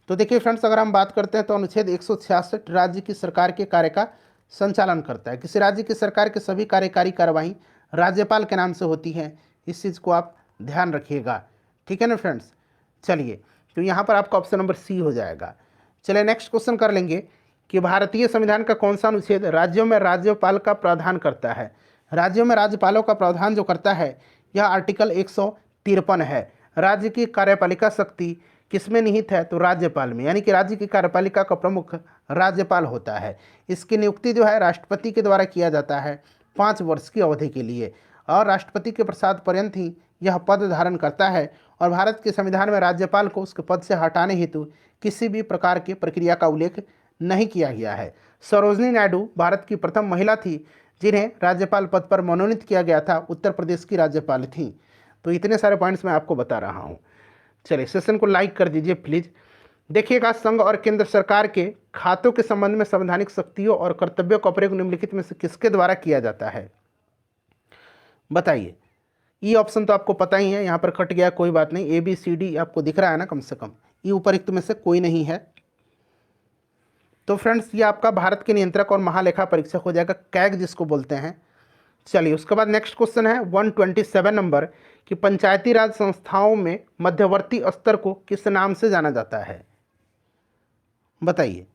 तो देखिए फ्रेंड्स, अगर हम बात करते हैं तो अनुच्छेद 166 राज्य की सरकार के कार्य का संचालन करता है। किसी राज्य की सरकार के सभी कार्यकारी कार्रवाई राज्यपाल के नाम से होती है, इस चीज़ को आप ध्यान रखिएगा, ठीक है ना फ्रेंड्स। चलिए, तो यहाँ पर आपका ऑप्शन नंबर सी हो जाएगा। चलिए, नेक्स्ट क्वेश्चन कर लेंगे कि भारतीय संविधान का कौन सा अनुच्छेद राज्यों में राज्यपाल का प्रावधान करता है? राज्यों में राज्यपालों का प्रावधान जो करता है यह आर्टिकल 153 है। राज्य की कार्यपालिका शक्ति किसमें निहित है? तो राज्यपाल में, यानी कि राज्य की कार्यपालिका का प्रमुख राज्यपाल होता है। इसकी नियुक्ति जो है राष्ट्रपति के द्वारा किया जाता है 5 वर्ष की अवधि के लिए, और राष्ट्रपति के प्रसाद पर्यंत ही यह पद धारण करता है। और भारत के संविधान में राज्यपाल को उसके पद से हटाने हेतु किसी भी प्रकार की प्रक्रिया का उल्लेख नहीं किया गया है। सरोजिनी नायडू भारत की प्रथम महिला थी जिन्हें राज्यपाल पद पर मनोनीत किया गया था, उत्तर प्रदेश की राज्यपाल थी। तो इतने सारे पॉइंट्स मैं आपको बता रहा हूँ। चलिए, सेशन को लाइक कर दीजिए प्लीज़। देखिएगा, संघ और केंद्र सरकार के खातों के संबंध में संवैधानिक शक्तियों और कर्तव्यों का प्रयोग निम्नलिखित में से किसके द्वारा किया जाता है? बताइए। ई ऑप्शन तो आपको पता ही है, यहाँ पर कट गया, कोई बात नहीं। ABCD आपको दिख रहा है ना, कम से कम ई उपरिक्त में से कोई नहीं है। तो फ्रेंड्स, ये आपका भारत के नियंत्रक और महालेखा परीक्षक हो जाएगा, कैग जिसको बोलते हैं। चलिए, उसके बाद नेक्स्ट क्वेश्चन है 127 नंबर कि पंचायती राज संस्थाओं में मध्यवर्ती स्तर को किस नाम से जाना जाता है? बताइए।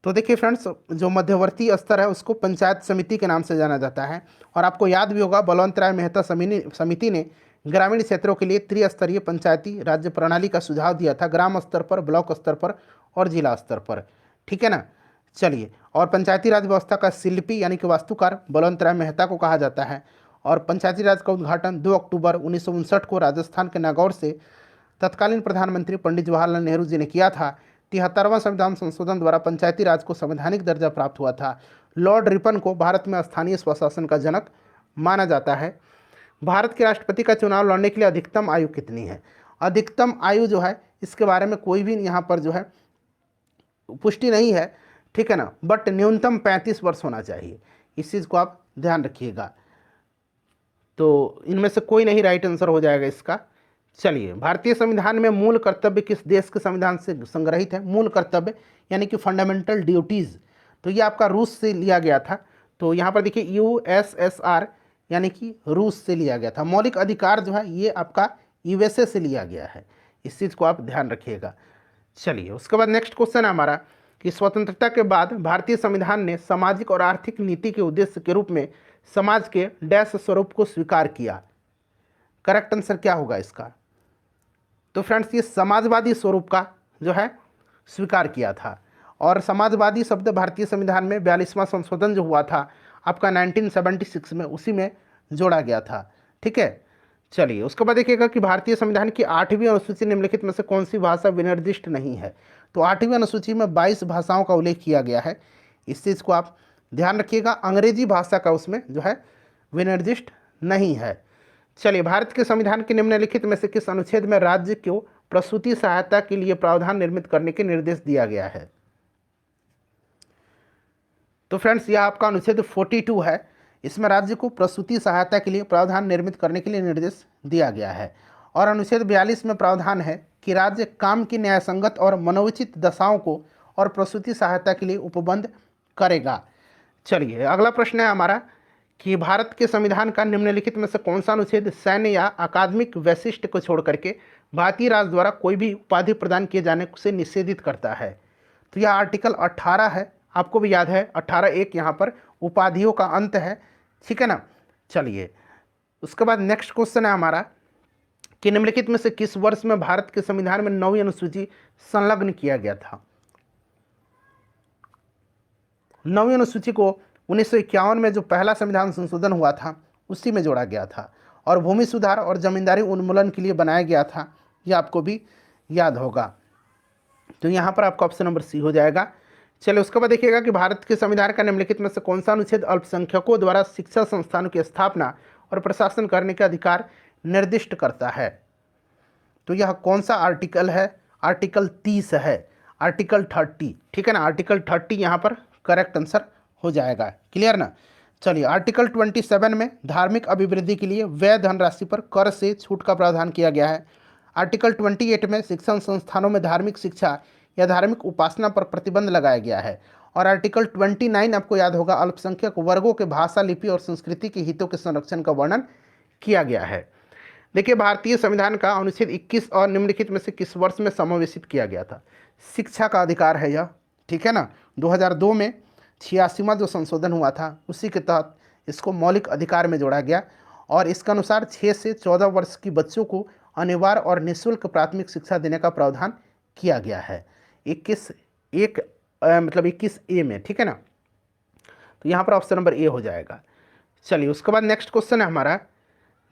तो देखिए फ्रेंड्स, जो मध्यवर्ती स्तर है उसको पंचायत समिति के नाम से जाना जाता है। और आपको याद भी होगा, बलवंत राय मेहता समिति ने ग्रामीण क्षेत्रों के लिए त्रिस्तरीय पंचायती राज्य प्रणाली का सुझाव दिया था, ग्राम स्तर पर, ब्लॉक स्तर पर और जिला स्तर पर, ठीक है ना। चलिए, और पंचायती राज व्यवस्था का शिल्पी यानी कि वास्तुकार बलवंत राय मेहता को कहा जाता है। और पंचायती राज का उद्घाटन 2 अक्टूबर 1959 को राजस्थान के नागौर से तत्कालीन प्रधानमंत्री पंडित जवाहरलाल नेहरू जी ने किया था। 73वां संविधान संशोधन द्वारा पंचायती राज को संवैधानिक दर्जा प्राप्त हुआ था। लॉर्ड रिपन को भारत में स्थानीय स्वशासन का जनक माना जाता है। भारत के राष्ट्रपति का चुनाव लड़ने के लिए अधिकतम आयु कितनी है? अधिकतम आयु जो है इसके बारे में कोई भी यहाँ पर जो है पुष्टि नहीं है, ठीक है ना, बट न्यूनतम 35 वर्ष होना चाहिए, इस चीज़ को आप ध्यान रखिएगा। तो इनमें से कोई नहीं राइट आंसर हो जाएगा इसका। चलिए, भारतीय संविधान में मूल कर्तव्य किस देश के संविधान से संग्रहित है? मूल कर्तव्य यानी कि फंडामेंटल ड्यूटीज़, तो ये आपका रूस से लिया गया था। तो यहाँ पर देखिए USSR यानी कि रूस से लिया गया था। मौलिक अधिकार जो है ये आपका USA से लिया गया है, इस चीज़ को आप ध्यान रखिएगा। चलिए, उसके बाद नेक्स्ट क्वेश्चन है हमारा कि स्वतंत्रता के बाद भारतीय संविधान ने सामाजिक और आर्थिक नीति के उद्देश्य के रूप में समाज के डैश स्वरूप को स्वीकार किया। करेक्ट आंसर क्या होगा इसका? तो फ्रेंड्स ये समाजवादी स्वरूप का जो है स्वीकार किया था। और समाजवादी शब्द भारतीय संविधान में 42वां संशोधन जो हुआ था आपका 1976 में, उसी में जोड़ा गया था। ठीक है, चलिए उसके बाद देखिएगा कि भारतीय संविधान की 8वीं अनुसूची निम्नलिखित में से कौन सी भाषा विनिर्दिष्ट नहीं है। तो 8वीं अनुसूची में 22 भाषाओं का उल्लेख किया गया है, इस चीज़ को आप ध्यान रखिएगा। अंग्रेजी भाषा का उसमें जो है विनिर्दिष्ट नहीं है। चलिए, भारत के संविधान के निम्नलिखित में से किस अनुच्छेद में राज्य को प्रसूति सहायता के लिए प्रावधान निर्मित करने के निर्देश दिया गया है? तो फ्रेंड्स यह आपका अनुच्छेद 42 है। इसमें राज्य को प्रसूति सहायता के लिए प्रावधान निर्मित करने के लिए निर्देश दिया गया है। और अनुच्छेद 42 में प्रावधान है कि राज्य काम की न्यायसंगत और मनोचित दशाओं को और प्रसूति सहायता के लिए उपबंध करेगा। चलिए अगला प्रश्न है हमारा कि भारत के संविधान का निम्नलिखित में से कौन सा अनुच्छेद सैन्य या अकादमिक वैशिष्ट को छोड़ करके भारतीय राज्य द्वारा कोई भी उपाधि प्रदान किए जाने से निषेधित करता है? तो यह आर्टिकल 18 है, आपको भी याद है 18(1) यहाँ पर उपाधियों का अंत है। ठीक है ना। चलिए उसके बाद नेक्स्ट क्वेश्चन है हमारा कि निम्नलिखित में से किस वर्ष में भारत के संविधान में 9वीं अनुसूची संलग्न किया गया था? 9वीं अनुसूची को 1951 में जो पहला संविधान संशोधन हुआ था उसी में जोड़ा गया था और भूमि सुधार और जमींदारी उन्मूलन के लिए बनाया गया था, यह आपको भी याद होगा। तो यहाँ पर आपका ऑप्शन नंबर सी हो जाएगा। चलिए उसके बाद देखिएगा कि भारत के संविधान का निम्नलिखित में से कौन सा अनुच्छेद अल्पसंख्यकों द्वारा शिक्षा संस्थानों की स्थापना और प्रशासन करने का अधिकार निर्दिष्ट करता है? तो यह कौन सा आर्टिकल है? आर्टिकल 30 है, आर्टिकल 30। ठीक है ना, आर्टिकल 30 यहाँ पर करेक्ट आंसर हो जाएगा। क्लियर ना। चलिए आर्टिकल 27 में धार्मिक अभिवृद्धि के लिए व्यय धनराशि पर कर से छूट का प्रावधान किया गया है। आर्टिकल 28 में शिक्षण संस्थानों में धार्मिक शिक्षा या धार्मिक उपासना पर प्रतिबंध लगाया गया है। और आर्टिकल 29 आपको याद होगा अल्पसंख्यक वर्गों के भाषा, लिपि और संस्कृति के हितों के संरक्षण का वर्णन किया गया है। देखिए भारतीय संविधान का अनुच्छेद 21 और निम्नलिखित में से किस वर्ष में समावेशित किया गया था? शिक्षा का अधिकार है यह। ठीक है ना, 2002 में 86वां जो संशोधन हुआ था उसी के तहत इसको मौलिक अधिकार में जोड़ा गया और इसके अनुसार 6 से 14 वर्ष की बच्चों को अनिवार्य और निःशुल्क प्राथमिक शिक्षा देने का प्रावधान किया गया है 21A में। ठीक है ना, तो यहाँ पर ऑप्शन नंबर ए हो जाएगा। चलिए उसके बाद नेक्स्ट क्वेश्चन है हमारा,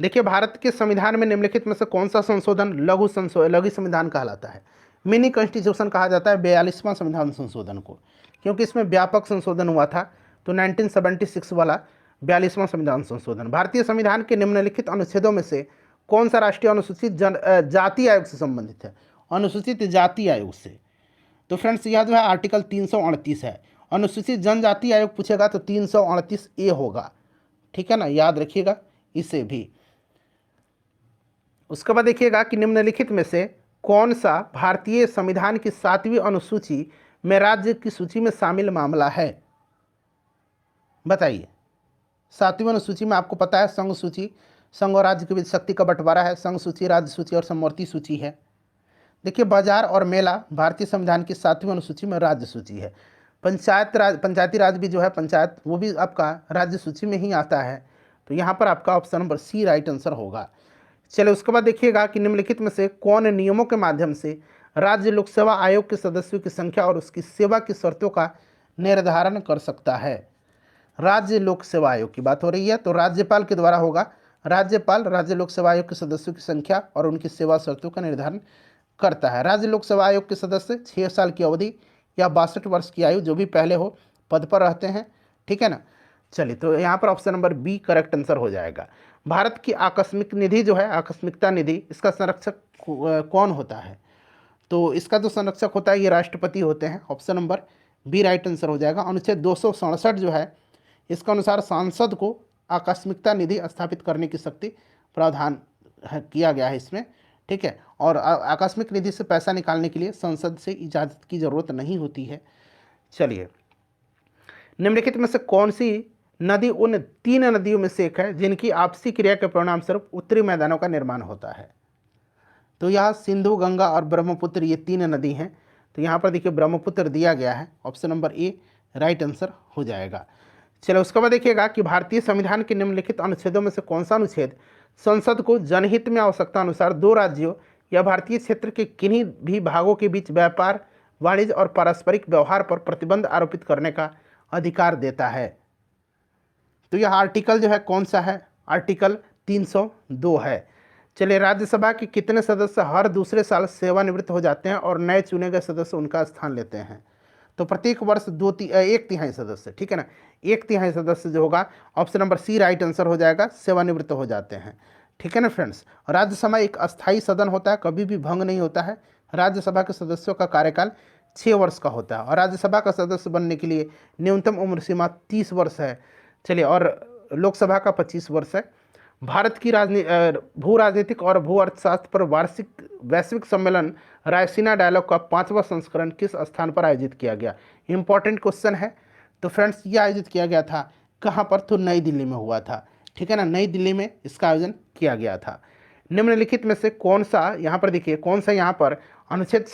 देखिए भारत के संविधान में निम्नलिखित में से कौन सा संशोधन लघु संविधान कहलाता है? मिनी कॉन्स्टिट्यूशन कहा जाता है 42वां संविधान संशोधन को, क्योंकि इसमें व्यापक संशोधन हुआ था। तो 1976 वाला 42वां संविधान संशोधन। भारतीय संविधान के निम्नलिखित अनुच्छेदों में से कौन सा राष्ट्रीय अनुसूचित जाति आयोग से संबंधित है? अनुसूचित जाति आयोग से। तो फ्रेंड्स यह जो है आर्टिकल 338 है। अनुसूचित जनजाति आयोग पूछेगा तो 338A होगा। ठीक है ना, याद रखिएगा इसे भी। उसके बाद देखिएगा कि निम्नलिखित में से कौन सा भारतीय संविधान की 7वीं अनुसूची में राज्य की सूची में शामिल मामला है? बताइए। 7वीं अनुसूची में आपको पता है संघ सूची, संघ और राज्य के बीच शक्ति का बंटवारा है, संघ सूची, राज्य सूची और समवर्ती सूची है। देखिए बाजार और मेला भारतीय संविधान की 7वीं अनुसूची में राज्य सूची है। पंचायती राज भी जो है पंचायत, वो भी आपका राज्य सूची में ही आता है। तो यहाँ पर आपका option number C right answer होगा। चलिए उसके बाद देखिएगा कि निम्नलिखित में से कौन नियमों के माध्यम से राज्य लोक सेवा आयोग के सदस्यों की संख्या और उसकी सेवा की शर्तों का निर्धारण कर सकता है? राज्य लोक सेवा आयोग की बात हो रही है, तो राज्यपाल के द्वारा होगा। राज्यपाल राज्य लोक सेवा आयोग के सदस्यों की संख्या और उनकी सेवा शर्तों का निर्धारण करता है। राज्य लोक सेवा आयोग के सदस्य 6 साल की अवधि या 62 वर्ष की आयु जो भी पहले हो पद पर रहते हैं। ठीक है ना। चलिए तो यहाँ पर option number B correct answer हो जाएगा। भारत की आकस्मिक निधि जो है, आकस्मिकता निधि, इसका संरक्षक कौन होता है? तो इसका जो संरक्षक होता है ये राष्ट्रपति होते हैं। Option number B right answer हो जाएगा। अनुच्छेद 267 जो है इसका अनुसार सांसद को आकस्मिकता निधि स्थापित करने की शक्ति प्रावधान किया गया है इसमें। ठीक है, और आकस्मिक निधि से पैसा निकालने के लिए संसद से इजाज़त की ज़रूरत नहीं होती है। चलिए निम्नलिखित में से कौन सी नदी उन 3 नदियों में से एक है जिनकी आपसी क्रिया के परिणाम स्वरूप उत्तरी मैदानों का निर्माण होता है? तो यह सिंधु, गंगा और ब्रह्मपुत्र ये 3 नदी हैं। तो यहाँ पर देखिए ब्रह्मपुत्र दिया गया है, option number A right answer हो जाएगा। चलो उसके बाद देखिएगा कि भारतीय संविधान के निम्नलिखित अनुच्छेदों में से कौन सा अनुच्छेद संसद को जनहित में आवश्यकता अनुसार दो राज्यों या भारतीय क्षेत्र के किन्हीं भी भागों के बीच व्यापार, वाणिज्य और पारस्परिक व्यवहार पर प्रतिबंध आरोपित करने का अधिकार देता है। तो यह आर्टिकल जो है कौन सा है, आर्टिकल 302 है। चलिए, राज्यसभा के कितने सदस्य हर दूसरे साल सेवानिवृत्त हो जाते हैं और नए चुने गए सदस्य उनका स्थान लेते हैं? तो प्रत्येक वर्ष 1/3 सदस्य, ठीक है ना, 1/3 सदस्य जो होगा option number C right answer हो जाएगा, सेवानिवृत्त हो जाते हैं। ठीक है ना फ्रेंड्स। राज्यसभा एक अस्थायी सदन होता है, कभी भी भंग नहीं होता है। राज्यसभा के सदस्यों का कार्यकाल 6 वर्ष का होता है और राज्यसभा का सदस्य बनने के लिए न्यूनतम उम्र सीमा 30 वर्ष है। चलिए, और लोकसभा का 25 वर्ष है। भारत की भू राजनीतिक और भू अर्थशास्त्र पर वार्षिक वैश्विक सम्मेलन रायसीना डायलॉग का 5वां संस्करण किस स्थान पर आयोजित किया गया? इंपॉर्टेंट क्वेश्चन है। तो फ्रेंड्स, ये आयोजित किया गया था कहाँ पर? तो नई दिल्ली में हुआ था। ठीक है ना, नई दिल्ली में इसका आयोजन किया गया था। निम्नलिखित में से कौन सा, यहाँ पर देखिए, कौन सा यहाँ पर अनुच्छेद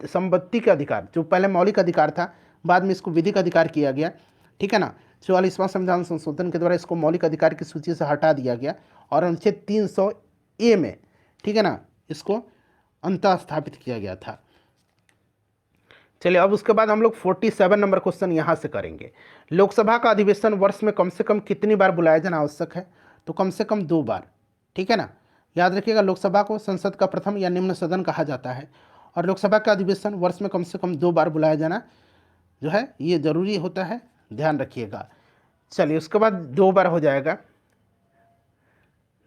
संपत्ति का अधिकार, जो पहले मौलिक अधिकार था बाद में इसको विधिक अधिकार किया गया, ठीक है ना, 44वां संविधान संशोधन के द्वारा इसको मौलिक अधिकार की सूची से हटा दिया गया और अनुच्छेद 300A में, ठीक है ना, इसको अंतः स्थापित किया गया था। चलिए, अब उसके बाद हम लोग 47 नंबर क्वेश्चन यहाँ से करेंगे। लोकसभा का अधिवेशन वर्ष में कम से कम कितनी बार बुलाया जाना आवश्यक है? तो कम से कम 2 बार। ठीक है ना, याद रखिएगा, लोकसभा को संसद का प्रथम या निम्न सदन कहा जाता है और लोकसभा का अधिवेशन वर्ष में कम से कम 2 बार बुलाया जाना जो है ये जरूरी होता है, ध्यान रखिएगा। चलिए, उसके बाद 2 बार हो जाएगा।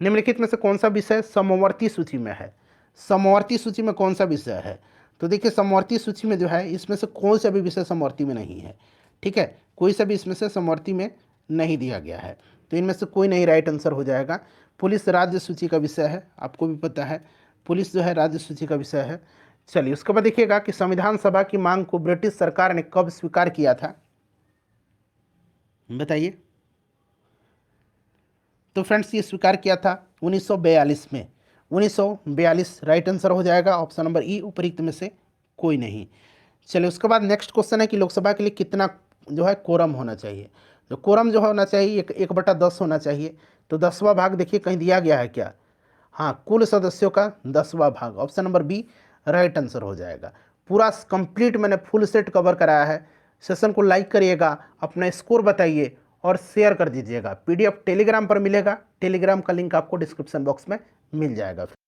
निम्नलिखित में से कौन सा विषय समवर्ती सूची में है? समवर्ती सूची में कौन सा विषय है? तो देखिए, समवर्ती सूची में जो है इसमें से कौन सा भी विषय समवर्ती में नहीं है। ठीक है, कोई सा भी इसमें से समवर्ती में नहीं दिया गया है, तो इनमें से कोई नहीं राइट आंसर हो जाएगा। पुलिस राज्य सूची का विषय है, आपको भी पता है, पुलिस जो है राज्य सूची का विषय है। चलिए, उसके बाद देखिएगा कि संविधान सभा की मांग को ब्रिटिश सरकार ने कब स्वीकार किया था? बताइए। तो फ्रेंड्स, ये स्वीकार किया था 1942 में। 1942 राइट आंसर हो जाएगा, ऑप्शन नंबर ई उपरोक्त में से कोई नहीं। चलिए, उसके बाद नेक्स्ट क्वेश्चन है कि लोकसभा के लिए कितना जो है कोरम होना चाहिए? जो कोरम जो होना चाहिए 1/10 होना चाहिए। तो 10वां भाग देखिए कहीं दिया गया है क्या? हाँ, कुल सदस्यों का 10वां भाग, option number B right answer हो जाएगा। पूरा कंप्लीट मैंने फुल सेट कवर कराया है। सेशन को लाइक करिएगा, अपना स्कोर बताइए और शेयर कर दीजिएगा। PDF टेलीग्राम पर मिलेगा, टेलीग्राम का लिंक आपको डिस्क्रिप्शन बॉक्स में मिल जाएगा।